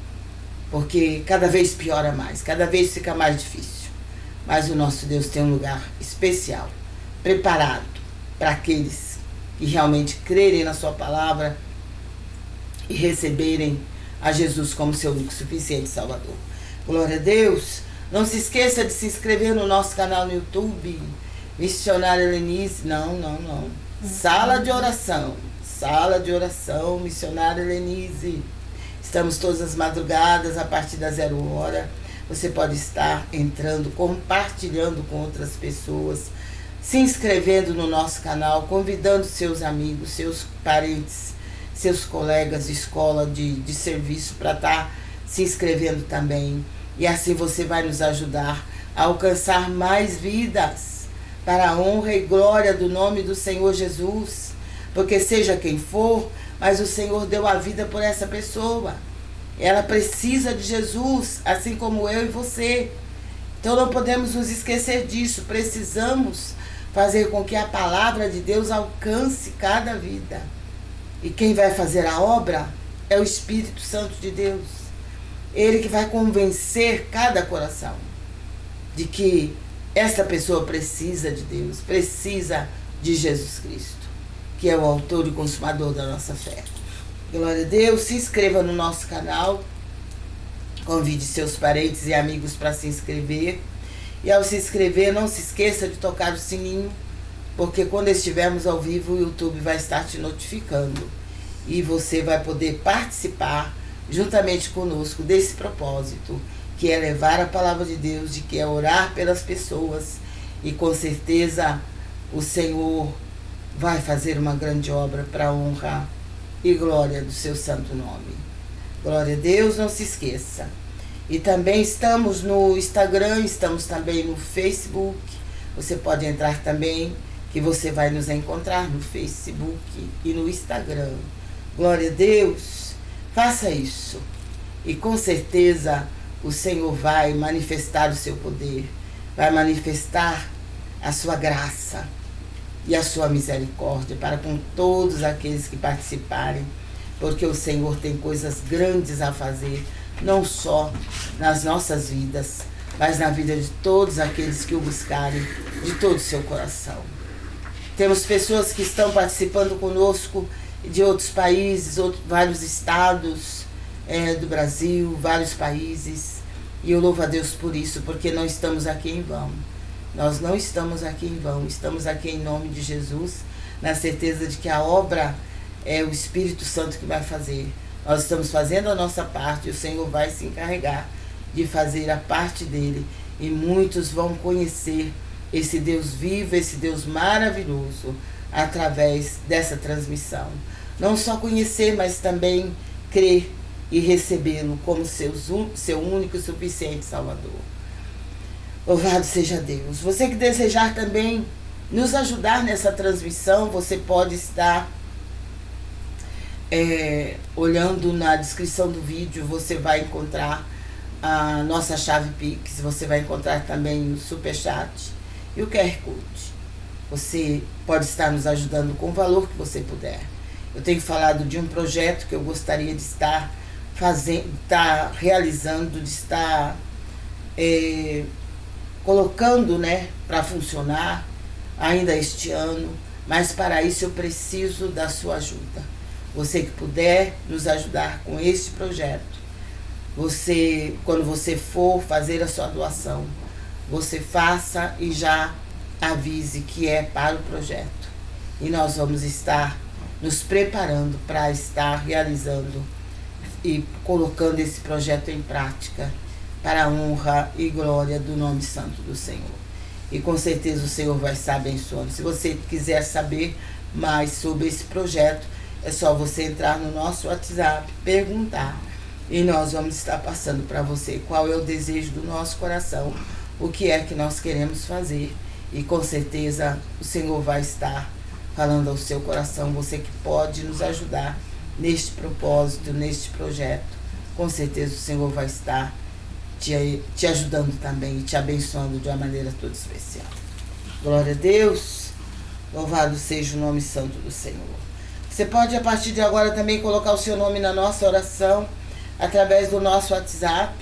Porque cada vez piora mais, cada vez fica mais difícil. Mas o nosso Deus tem um lugar especial, preparado para aqueles que realmente crerem na sua palavra e receberem a Jesus como seu único suficiente Salvador. Glória a Deus. Não se esqueça de se inscrever no nosso canal no YouTube, Missionária Lenice. Não. Sala de oração, Missionária Lenice. Estamos todas as madrugadas, a partir das 0h. Você pode estar entrando, compartilhando com outras pessoas, se inscrevendo no nosso canal, convidando seus amigos, seus parentes, seus colegas de escola, de serviço, para estar se inscrevendo também. E assim você vai nos ajudar a alcançar mais vidas para a honra e glória do nome do Senhor Jesus. Porque seja quem for, mas o Senhor deu a vida por essa pessoa. Ela precisa de Jesus, assim como eu e você. Então não podemos nos esquecer disso. Precisamos fazer com que a palavra de Deus alcance cada vida. E quem vai fazer a obra é o Espírito Santo de Deus. Ele que vai convencer cada coração de que essa pessoa precisa de Deus, precisa de Jesus Cristo, que é o autor e consumador da nossa fé. Glória a Deus. Se inscreva no nosso canal, convide seus parentes e amigos para se inscrever. E ao se inscrever, não se esqueça de tocar o sininho, porque quando estivermos ao vivo, o YouTube vai estar te notificando e você vai poder participar juntamente conosco desse propósito, que é levar a palavra de Deus, de que é orar pelas pessoas, e com certeza o Senhor vai fazer uma grande obra para a honra e glória do seu santo nome. Glória a Deus, não se esqueça. E também estamos no Instagram, estamos também no Facebook. Você pode entrar também, que você vai nos encontrar no Facebook e no Instagram. Glória a Deus. Faça isso. E com certeza o Senhor vai manifestar o seu poder, vai manifestar a sua graça e a sua misericórdia para com todos aqueles que participarem, porque o Senhor tem coisas grandes a fazer, não só nas nossas vidas, mas na vida de todos aqueles que o buscarem de todo o seu coração. Temos pessoas que estão participando conosco de outros países, vários estados do Brasil, vários países, e eu louvo a Deus por isso, porque não estamos aqui em vão. Nós não estamos aqui em vão, estamos aqui em nome de Jesus, na certeza de que a obra é o Espírito Santo que vai fazer. Nós estamos fazendo a nossa parte e o Senhor vai se encarregar de fazer a parte dele, e muitos vão conhecer esse Deus vivo, esse Deus maravilhoso, através dessa transmissão. Não só conhecer, mas também crer e recebê-lo como seu único e suficiente Salvador. Louvado seja Deus. Você que desejar também nos ajudar nessa transmissão, você pode estar olhando na descrição do vídeo, você vai encontrar a nossa chave Pix, você vai encontrar também o Superchat e o QR Code. Você pode estar nos ajudando com o valor que você puder. Eu tenho falado de um projeto que eu gostaria de estar realizando, de estar colocando, para funcionar ainda este ano, mas para isso eu preciso da sua ajuda. Você que puder nos ajudar com este projeto, quando você for fazer a sua doação, você faça e já avise que é para o projeto. E nós vamos estar nos preparando para estar realizando e colocando esse projeto em prática para a honra e glória do nome santo do Senhor. E com certeza o Senhor vai estar abençoando. Se você quiser saber mais sobre esse projeto, é só você entrar no nosso WhatsApp, perguntar, e nós vamos estar passando para você qual é o desejo do nosso coração, o que é que nós queremos fazer, e com certeza o Senhor vai estar falando ao seu coração, você que pode nos ajudar neste propósito, neste projeto. Com certeza o Senhor vai estar te ajudando também e te abençoando de uma maneira toda especial. Glória a Deus, louvado seja o nome santo do Senhor. Você pode a partir de agora também colocar o seu nome na nossa oração, através do nosso WhatsApp.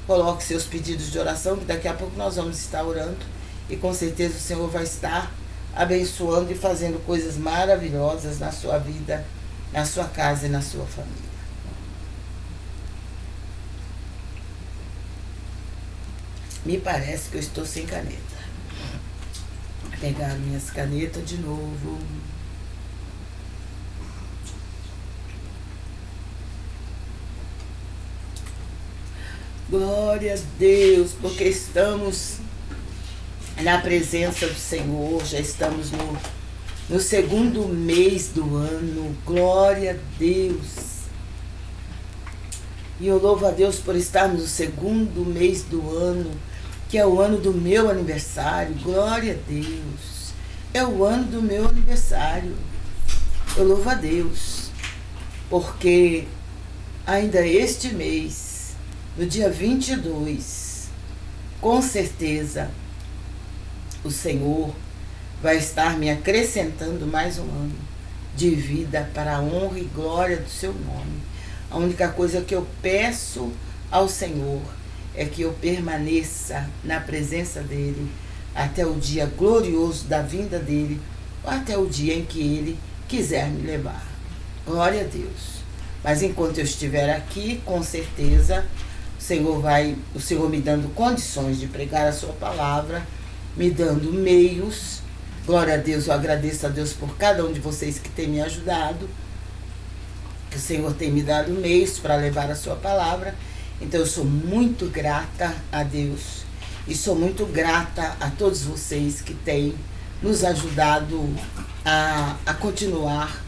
Coloque seus pedidos de oração, que daqui a pouco nós vamos estar orando, e com certeza o Senhor vai estar abençoando e fazendo coisas maravilhosas na sua vida, na sua casa e na sua família. Me parece que eu estou sem caneta. Vou pegar minhas canetas de novo. Glória a Deus, porque estamos na presença do Senhor, já estamos no segundo mês do ano. Glória a Deus. E eu louvo a Deus por estarmos no segundo mês do ano, que é o ano do meu aniversário. Glória a Deus. É o ano do meu aniversário. Eu louvo a Deus, porque ainda este mês, no dia 22, com certeza, o Senhor vai estar me acrescentando mais um ano de vida para a honra e glória do seu nome. A única coisa que eu peço ao Senhor é que eu permaneça na presença dEle até o dia glorioso da vinda dEle, ou até o dia em que Ele quiser me levar. Glória a Deus. Mas enquanto eu estiver aqui, com certeza, o Senhor me dando condições de pregar a sua palavra, me dando meios. Glória a Deus, eu agradeço a Deus por cada um de vocês que tem me ajudado, que o Senhor tem me dado meios para levar a sua palavra. Então eu sou muito grata a Deus e sou muito grata a todos vocês que têm nos ajudado a continuar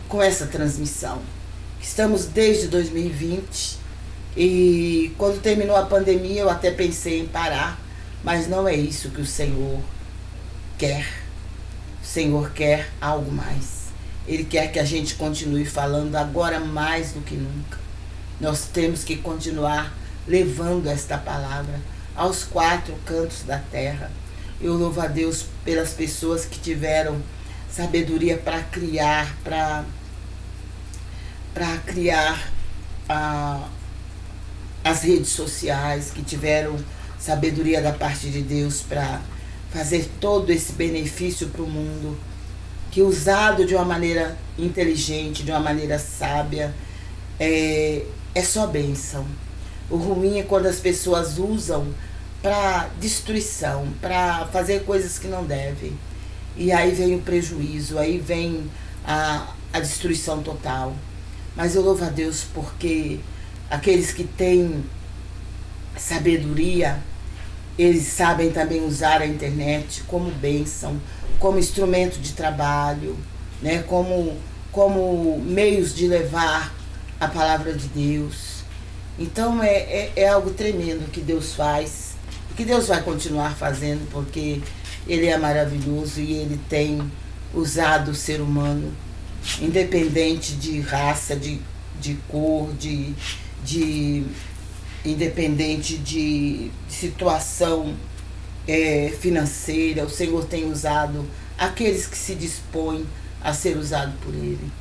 com essa transmissão. Estamos desde 2020 e quando terminou a pandemia eu até pensei em parar, mas não é isso que o Senhor quer. O Senhor quer algo mais. Ele quer que a gente continue falando agora mais do que nunca. Nós temos que continuar levando esta palavra aos 4 cantos da terra. Eu louvo a Deus pelas pessoas que tiveram sabedoria para criar, para criar as redes sociais, que tiveram sabedoria da parte de Deus para fazer todo esse benefício para o mundo, que usado de uma maneira inteligente, de uma maneira sábia, é só bênção. O ruim é quando as pessoas usam para destruição, para fazer coisas que não devem. E aí vem o prejuízo, aí vem a destruição total. Mas eu louvo a Deus porque aqueles que têm sabedoria, eles sabem também usar a internet como bênção, como instrumento de trabalho, né? como meios de levar a palavra de Deus. Então é algo tremendo que Deus faz, que Deus vai continuar fazendo, porque Ele é maravilhoso e Ele tem usado o ser humano, independente de raça, de cor, independente de situação financeira. O Senhor tem usado aqueles que se dispõem a ser usado por Ele.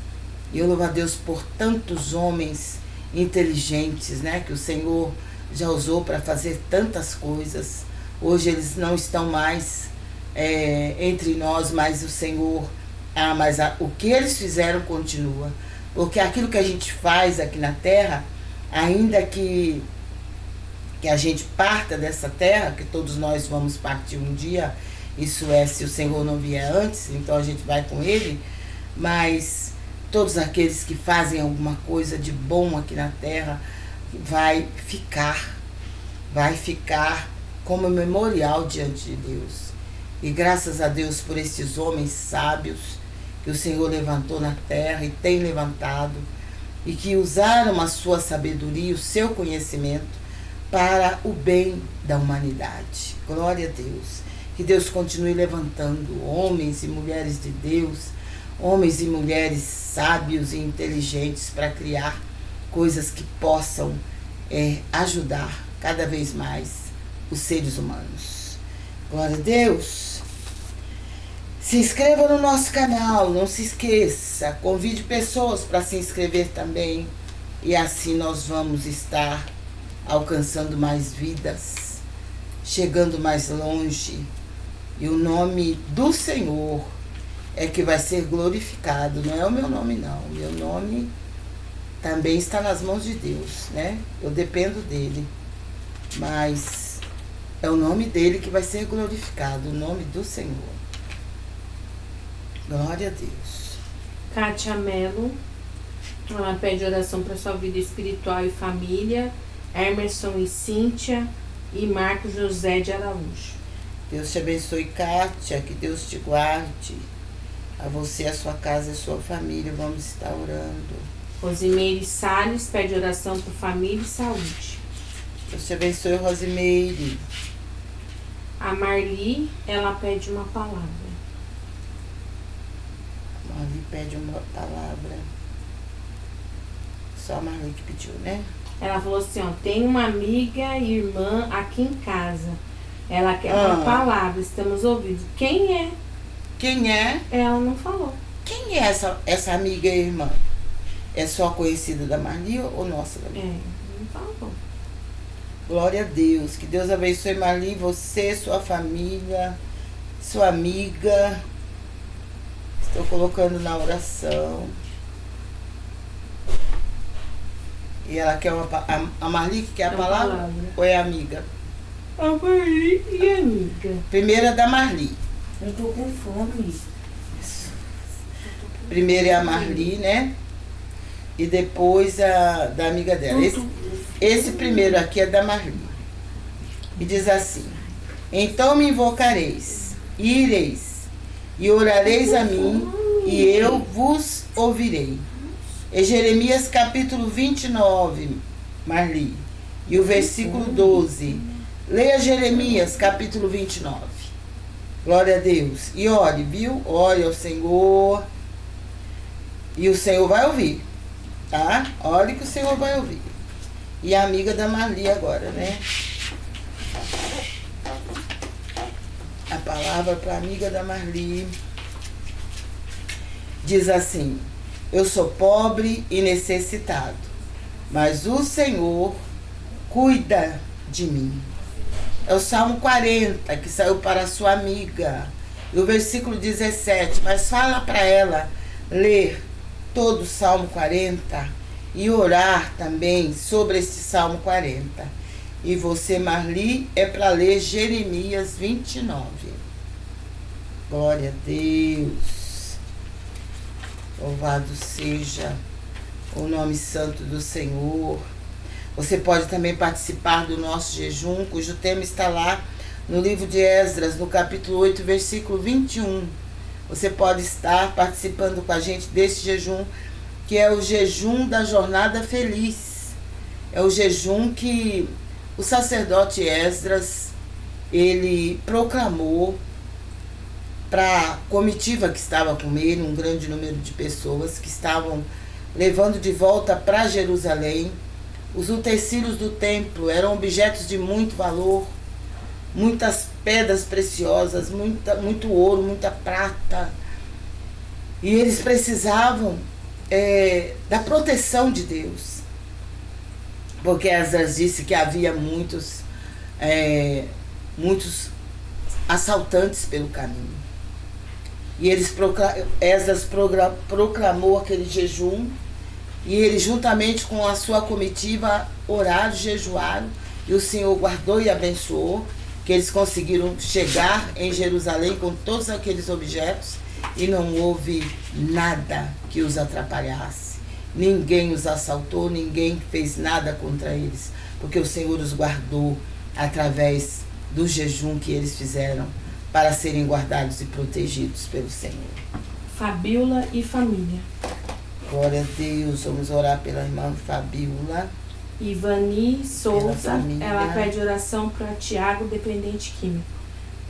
E eu louvo a Deus por tantos homens inteligentes, né, que o Senhor já usou para fazer tantas coisas. Hoje eles não estão mais entre nós, mas o Senhor, o que eles fizeram continua. Porque aquilo que a gente faz aqui na terra, ainda que a gente parta dessa terra, que todos nós vamos partir um dia, isso é, se o Senhor não vier antes, então a gente vai com Ele, mas todos aqueles que fazem alguma coisa de bom aqui na terra, vai ficar como memorial diante de Deus. E graças a Deus por esses homens sábios que o Senhor levantou na terra e tem levantado, e que usaram a sua sabedoria, o seu conhecimento para o bem da humanidade. Glória a Deus. Que Deus continue levantando homens e mulheres de Deus, homens e mulheres sábios e inteligentes para criar coisas que possam ajudar cada vez mais os seres humanos. Glória a Deus. Se inscreva no nosso canal, não se esqueça. Convide pessoas para se inscrever também. E assim nós vamos estar alcançando mais vidas, chegando mais longe. E o nome do Senhor é que vai ser glorificado. Não é o meu nome, não. O meu nome também está nas mãos de Deus, né? Eu dependo dele. Mas é o nome dele que vai ser glorificado, o nome do Senhor. Glória a Deus. Kátia Mello, ela pede oração para sua vida espiritual e família. Emerson e Cíntia e Marcos José de Araújo. Deus te abençoe, Kátia, que Deus te guarde. A você, a sua casa e a sua família, vamos estar orando. Rosimeire Salles pede oração por família e saúde. Deus te abençoe, Rosimeire. A Marli, ela pede uma palavra. Marli pede uma palavra. Só a Marli que pediu, né? Ela falou assim, ó, tem uma amiga e irmã aqui em casa. Ela quer uma palavra, estamos ouvindo. Quem é? Quem é? Ela não falou. Quem é essa amiga e irmã? É só conhecida da Marli ou nossa? Não falou. Glória a Deus. Que Deus abençoe, Marli, você, sua família, sua amiga. Estou colocando na oração. E ela quer a Marli que quer a palavra? Ou é a amiga? A Marli e a amiga. Primeiro é da Marli. Eu tô com fome. Primeiro é a Marli, né? E depois a da amiga dela. Esse primeiro aqui é da Marli. E diz assim: então me invocareis, e ireis, e orareis a mim, e eu vos ouvirei. É Jeremias capítulo 29, Marli, e o versículo 12. Leia Jeremias capítulo 29. Glória a Deus. E ore, viu? Ore ao Senhor. E o Senhor vai ouvir, tá? Ore que o Senhor vai ouvir. e a amiga da Marli agora, né? A palavra para a amiga da Marli diz assim: eu sou pobre e necessitado, mas o Senhor cuida de mim. É o Salmo 40 que saiu para a sua amiga. E o versículo 17, mas fala para ela ler todo o Salmo 40 e orar também sobre esse Salmo 40. E você, Marli, é para ler Jeremias 29. Glória a Deus. Louvado seja o nome santo do Senhor. Você pode também participar do nosso jejum, cujo tema está lá no livro de Esdras, no capítulo 8, versículo 21. Você pode estar participando com a gente desse jejum, que é o jejum da jornada feliz. É o jejum que o sacerdote Esdras, ele proclamou para a comitiva que estava com ele, um grande número de pessoas que estavam levando de volta para Jerusalém. Os utensílios do templo eram objetos de muito valor, muitas pedras preciosas, muito ouro, muita prata. E eles precisavam da proteção de Deus. Porque Esdras disse que havia muitos assaltantes pelo caminho. E Esdras proclamou aquele jejum, e ele, juntamente com a sua comitiva, oraram, jejuaram, e o Senhor guardou e abençoou, que eles conseguiram chegar em Jerusalém com todos aqueles objetos, e não houve nada que os atrapalhasse. Ninguém os assaltou, ninguém fez nada contra eles, porque o Senhor os guardou através do jejum que eles fizeram para serem guardados e protegidos pelo Senhor. Fabiola e família. Glória a Deus. Vamos orar pela irmã Fabiola. Ivani Souza, ela pede oração para Tiago, dependente químico.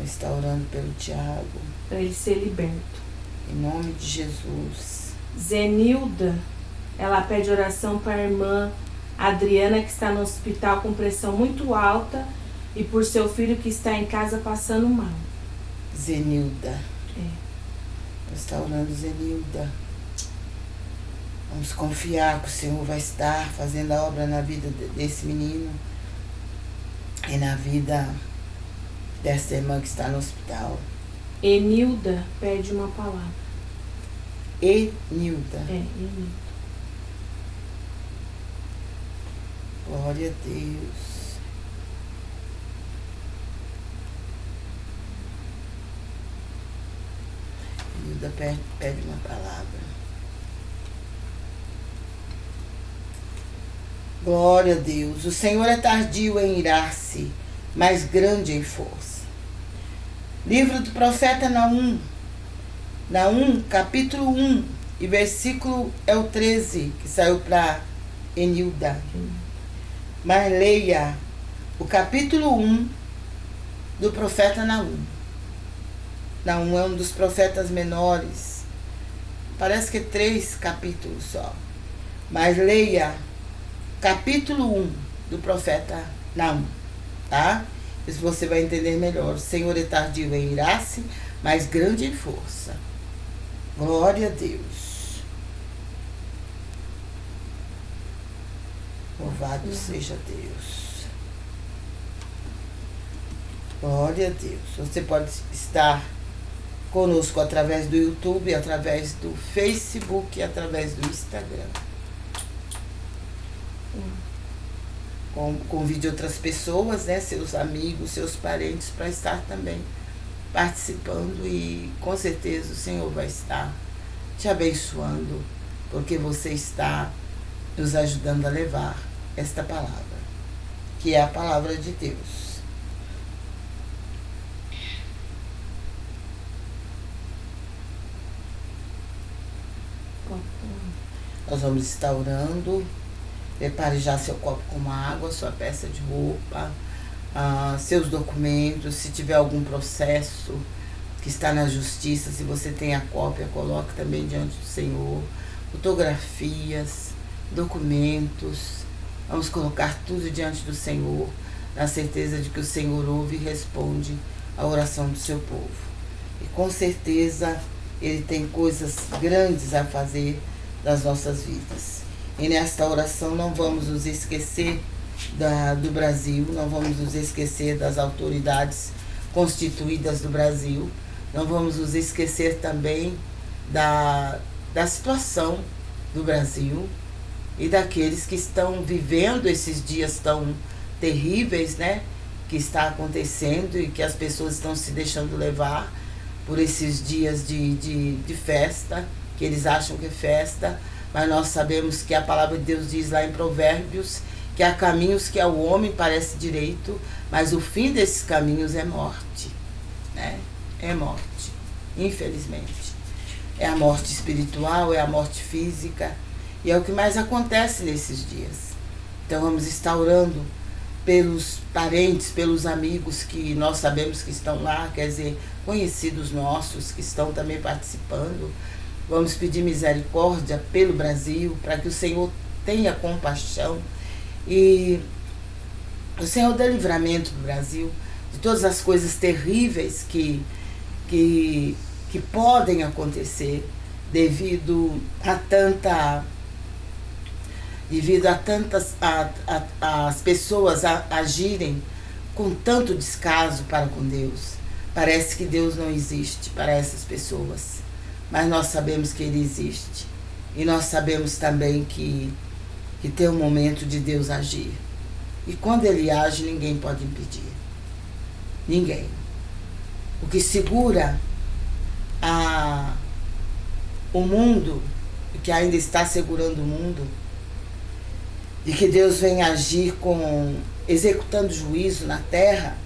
Está orando pelo Tiago, para ele ser liberto. Em nome de Jesus. Zenilda, ela pede oração para a irmã Adriana, que está no hospital com pressão muito alta, e por seu filho que está em casa passando mal. Zenilda. Está orando, Zenilda. Vamos confiar que o Senhor vai estar fazendo a obra na vida desse menino e na vida dessa irmã que está no hospital. Enilda pede uma palavra. Enilda. Enilda. Glória a Deus. Enilda pede uma palavra. Glória a Deus. O Senhor é tardio em irar-se, mas grande em força. Livro do profeta Naum. Naum, capítulo 1, e versículo é o 13, que saiu para Enilda. Mas leia o capítulo 1 do profeta Naum. Naum é um dos profetas menores. Parece que 3 capítulos só. Mas leia capítulo 1 do profeta Naum, tá? Isso você vai entender melhor. O Senhor é tardio em irar-se, mas grande em força. Glória a Deus. Louvado seja Deus. Glória a Deus. Você pode estar conosco através do YouTube, através do Facebook e através do Instagram. Convide outras pessoas, né, seus amigos, seus parentes, para estar também participando, e com certeza o Senhor vai estar te abençoando, porque você está nos ajudando a levar esta palavra, que é a palavra de Deus. Nós vamos estar orando. Prepare já seu copo com água, sua peça de roupa, seus documentos. Se tiver algum processo que está na justiça, se você tem a cópia, coloque também diante do Senhor. Fotografias, documentos, Vamos colocar tudo diante do Senhor, na certeza de que o Senhor ouve e responde a oração do seu povo. E com certeza Ele tem coisas grandes a fazer das nossas vidas. E nesta oração não vamos nos esquecer do Brasil, não vamos nos esquecer das autoridades constituídas do Brasil, não vamos nos esquecer também da situação do Brasil e daqueles que estão vivendo esses dias tão terríveis, né, que está acontecendo e que as pessoas estão se deixando levar por esses dias de festa, que eles acham que é festa, mas nós sabemos que a palavra de Deus diz lá em Provérbios que há caminhos que ao homem parece direito, mas o fim desses caminhos é morte, né? É morte, infelizmente. É a morte espiritual, é a morte física, e é o que mais acontece nesses dias. Então vamos estar orando pelos parentes, pelos amigos que nós sabemos que estão lá, quer dizer, conhecidos nossos que estão também participando. Vamos pedir misericórdia pelo Brasil, para que o Senhor tenha compaixão e o Senhor dê livramento do Brasil de todas as coisas terríveis que podem acontecer devido a tantas as pessoas agirem com tanto descaso para com Deus. Parece que Deus não existe para essas pessoas, mas nós sabemos que Ele existe, e nós sabemos também que tem um momento de Deus agir, e quando Ele age ninguém pode impedir, ninguém. O que segura o mundo, e que ainda está segurando o mundo, e que Deus vem agir executando juízo na terra,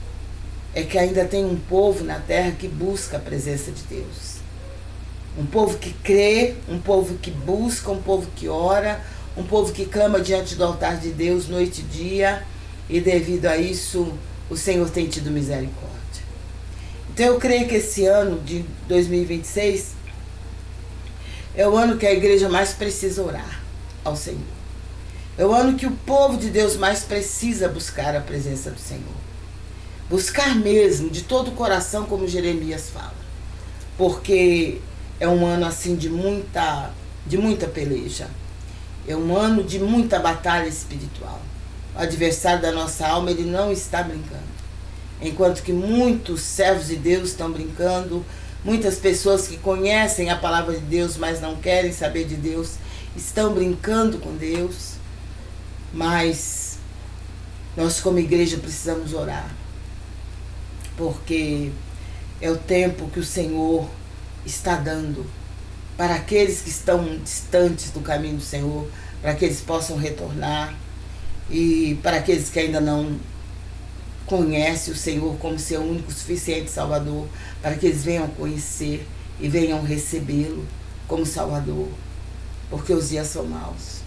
é que ainda tem um povo na terra que busca a presença de Deus. Um povo que crê, um povo que busca, um povo que ora, um povo que clama diante do altar de Deus noite e dia, e devido a isso o Senhor tem tido misericórdia. Então eu creio que esse ano de 2026 é o ano que a igreja mais precisa orar ao Senhor. É o ano que o povo de Deus mais precisa buscar a presença do Senhor. Buscar mesmo, de todo o coração, como Jeremias fala. Porque é um ano assim de muita peleja. É um ano de muita batalha espiritual. O adversário da nossa alma, ele não está brincando. Enquanto que muitos servos de Deus estão brincando, muitas pessoas que conhecem a palavra de Deus, mas não querem saber de Deus, estão brincando com Deus. Mas nós como igreja precisamos orar, porque é o tempo que o Senhor está dando para aqueles que estão distantes do caminho do Senhor, para que eles possam retornar, e para aqueles que ainda não conhecem o Senhor como seu único, suficiente Salvador, para que eles venham conhecer e venham recebê-lo como Salvador, porque os dias são maus.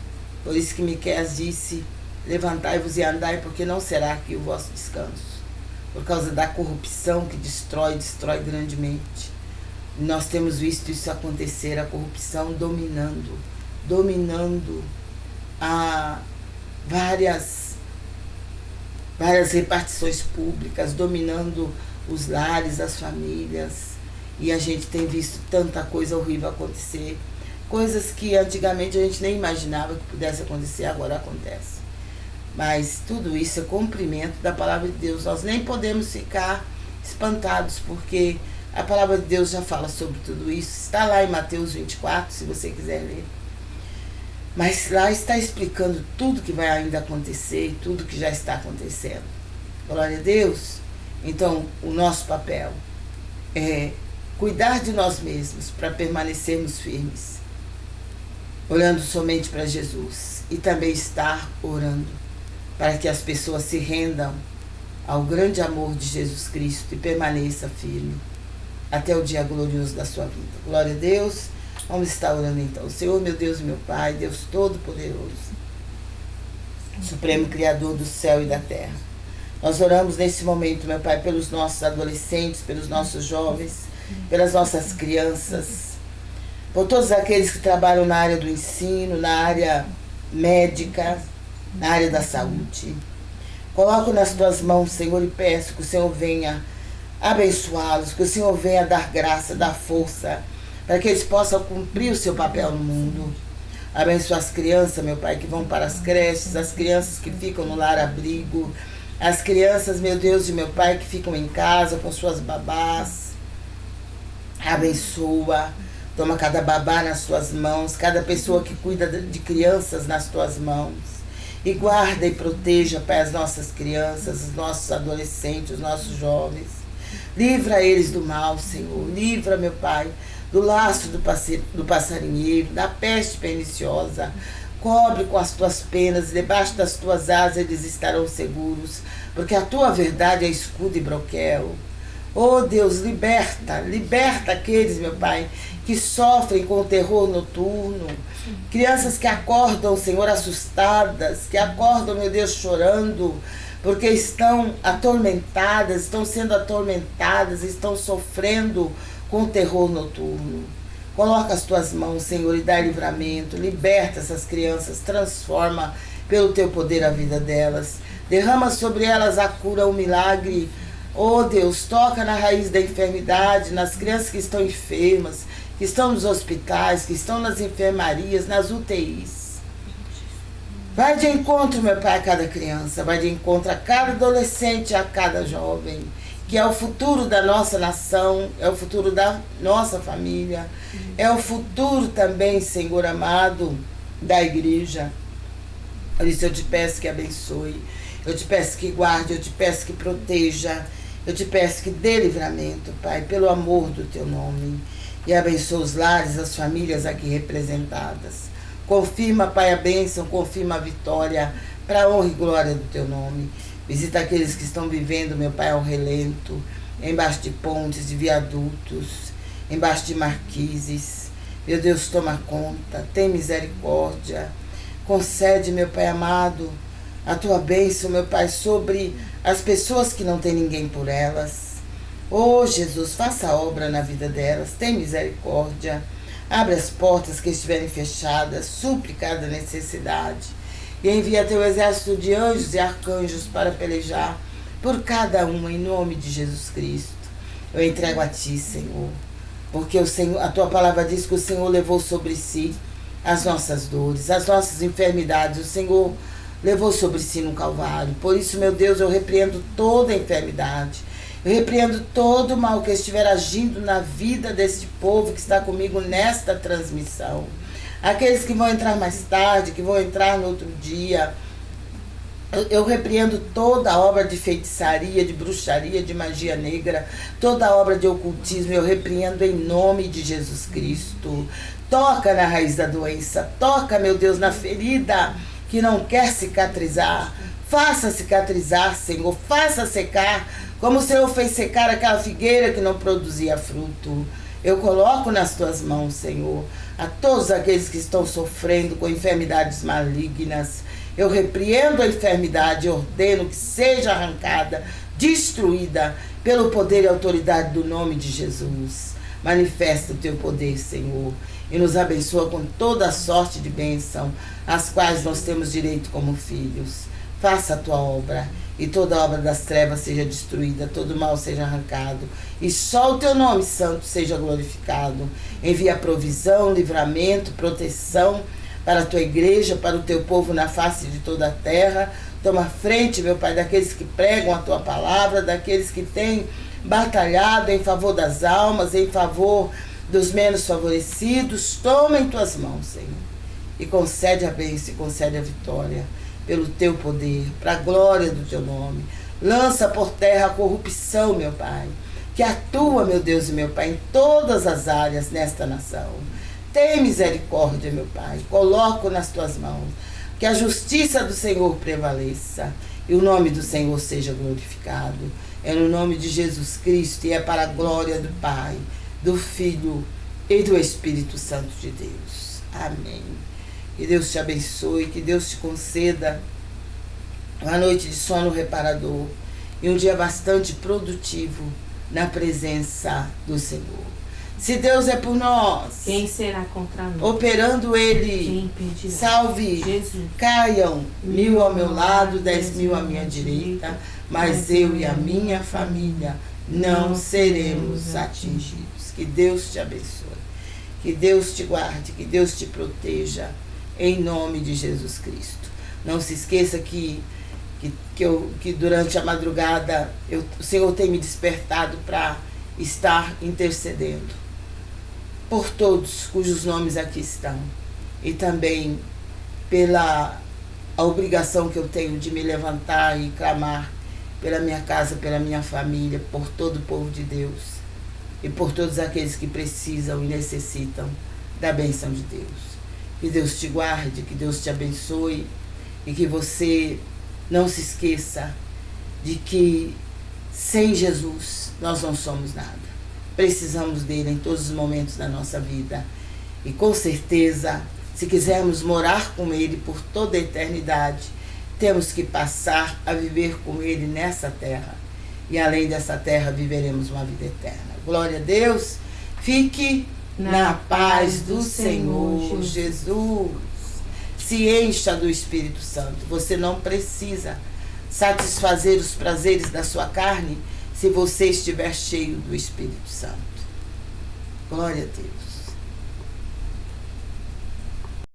Por isso que Miqueias disse: levantai-vos e andai, porque não será aqui o vosso descanso. Por causa da corrupção que destrói grandemente. Nós temos visto isso acontecer, a corrupção dominando a várias repartições públicas, dominando os lares, as famílias. E a gente tem visto tanta coisa horrível acontecer. Coisas que antigamente a gente nem imaginava que pudesse acontecer, agora acontece. Mas tudo isso é cumprimento da palavra de Deus. Nós nem podemos ficar espantados, porque a palavra de Deus já fala sobre tudo isso. Está lá em Mateus 24, se você quiser ler. Mas lá está explicando tudo que vai ainda acontecer e tudo que já está acontecendo. Glória a Deus. Então, o nosso papel é cuidar de nós mesmos para permanecermos firmes, olhando somente para Jesus, e também estar orando para que as pessoas se rendam ao grande amor de Jesus Cristo e permaneça firme até o dia glorioso da sua vida. Glória a Deus. Vamos estar orando então. Senhor, meu Deus e meu Pai, Deus Todo-Poderoso, Supremo Criador do céu e da terra, nós oramos nesse momento, meu Pai, pelos nossos adolescentes, pelos nossos jovens, pelas nossas crianças, por todos aqueles que trabalham na área do ensino, na área médica, na área da saúde. Coloco nas tuas mãos, Senhor, e peço que o Senhor venha abençoá-los, que o Senhor venha dar graça, dar força, para que eles possam cumprir o seu papel no mundo. Abençoa as crianças, meu Pai, que vão para as creches, as crianças que ficam no lar-abrigo, as crianças, meu Deus e meu Pai, que ficam em casa com suas babás. Abençoa, toma cada babá nas tuas mãos, cada pessoa que cuida de crianças nas tuas mãos. E guarda e proteja, Pai, as nossas crianças, os nossos adolescentes, os nossos jovens. Livra eles do mal, Senhor. Livra, meu Pai, do laço do passarinheiro, da peste perniciosa. Cobre com as tuas penas, debaixo das tuas asas eles estarão seguros, porque a tua verdade é escudo e broquel. Oh Deus, liberta aqueles, meu Pai, que sofrem com o terror noturno. Crianças que acordam, Senhor, assustadas, que acordam, meu Deus, chorando, porque estão atormentadas, estão sendo atormentadas, estão sofrendo com o terror noturno. Coloca as tuas mãos, Senhor, e dá livramento. Liberta essas crianças, transforma pelo teu poder a vida delas. Derrama sobre elas a cura, o milagre. Oh Deus, toca na raiz da enfermidade, nas crianças que estão enfermas, que estão nos hospitais, que estão nas enfermarias, nas UTIs. Vai de encontro, meu Pai, a cada criança, vai de encontro a cada adolescente, a cada jovem, que é o futuro da nossa nação, é o futuro da nossa família, é o futuro também, Senhor amado, da igreja. Por isso eu te peço que abençoe, eu te peço que guarde, eu te peço que proteja, eu te peço que dê livramento, Pai, pelo amor do teu nome. E abençoa os lares, as famílias aqui representadas. Confirma, Pai, a bênção, confirma a vitória, para a honra e glória do teu nome. Visita aqueles que estão vivendo, meu Pai, ao relento, embaixo de pontes, de viadutos, embaixo de marquises. Meu Deus, toma conta, tem misericórdia. Concede, meu Pai amado, a tua bênção, meu Pai, sobre as pessoas que não têm ninguém por elas. Oh, Jesus, faça a obra na vida delas, tem misericórdia. Abre as portas que estiverem fechadas, supre cada necessidade. E envia teu exército de anjos e arcanjos para pelejar por cada um, em nome de Jesus Cristo. Eu entrego a ti, Senhor, porque o Senhor, a tua palavra diz que o Senhor levou sobre si as nossas dores, as nossas enfermidades. O Senhor levou sobre si no Calvário. Por isso, meu Deus, eu repreendo toda a enfermidade. Eu repreendo todo o mal que estiver agindo na vida deste povo que está comigo nesta transmissão. Aqueles que vão entrar mais tarde, que vão entrar no outro dia. Eu repreendo toda a obra de feitiçaria, de bruxaria, de magia negra, toda a obra de ocultismo. Eu repreendo em nome de Jesus Cristo. Toca na raiz da doença. Toca, meu Deus, na ferida que não quer cicatrizar. Faça cicatrizar, Senhor. Faça secar, como o Senhor fez secar aquela figueira que não produzia fruto. Eu coloco nas tuas mãos, Senhor, a todos aqueles que estão sofrendo com enfermidades malignas. Eu repreendo a enfermidade e ordeno que seja arrancada, destruída, pelo poder e autoridade do nome de Jesus. Manifesta o teu poder, Senhor, e nos abençoa com toda a sorte de bênção, às quais nós temos direito como filhos. Faça a tua obra, e toda obra das trevas seja destruída, todo mal seja arrancado, e só o teu nome santo seja glorificado. Envia provisão, livramento, proteção para a tua igreja, para o teu povo na face de toda a terra. Toma frente, meu Pai, daqueles que pregam a tua palavra, daqueles que têm batalhado em favor das almas, em favor dos menos favorecidos. Toma em tuas mãos, Senhor, e concede a bênção e concede a vitória, pelo teu poder, para a glória do teu nome. Lança por terra a corrupção, meu Pai, que atua, meu Deus e meu Pai, em todas as áreas nesta nação. Tem misericórdia, meu Pai, coloco nas tuas mãos, que a justiça do Senhor prevaleça e o nome do Senhor seja glorificado. É no nome de Jesus Cristo e é para a glória do Pai, do Filho e do Espírito Santo de Deus. Amém. Que Deus te abençoe, que Deus te conceda uma noite de sono reparador e um dia bastante produtivo na presença do Senhor. Se Deus é por nós, quem será contra nós? Operando Ele, Quem impedirá? salve, Jesus. Caiam 1000 ao meu lado, 10.000 à minha direita, mas eu e a minha família não seremos atingidos. Que Deus te abençoe, que Deus te guarde, que Deus te proteja, em nome de Jesus Cristo. Não se esqueça que durante a madrugada o Senhor tem me despertado para estar intercedendo por todos cujos nomes aqui estão, e também pela a obrigação que eu tenho de me levantar e clamar pela minha casa, pela minha família, por todo o povo de Deus e por todos aqueles que precisam e necessitam da bênção de Deus. Que Deus te guarde, que Deus te abençoe e que você não se esqueça de que sem Jesus nós não somos nada. Precisamos dele em todos os momentos da nossa vida. E com certeza, se quisermos morar com ele por toda a eternidade, temos que passar a viver com ele nessa terra. E além dessa terra, viveremos uma vida eterna. Glória a Deus. Fique na paz do Senhor Jesus. Se encha do Espírito Santo. Você não precisa satisfazer os prazeres da sua carne se você estiver cheio do Espírito Santo. Glória a Deus.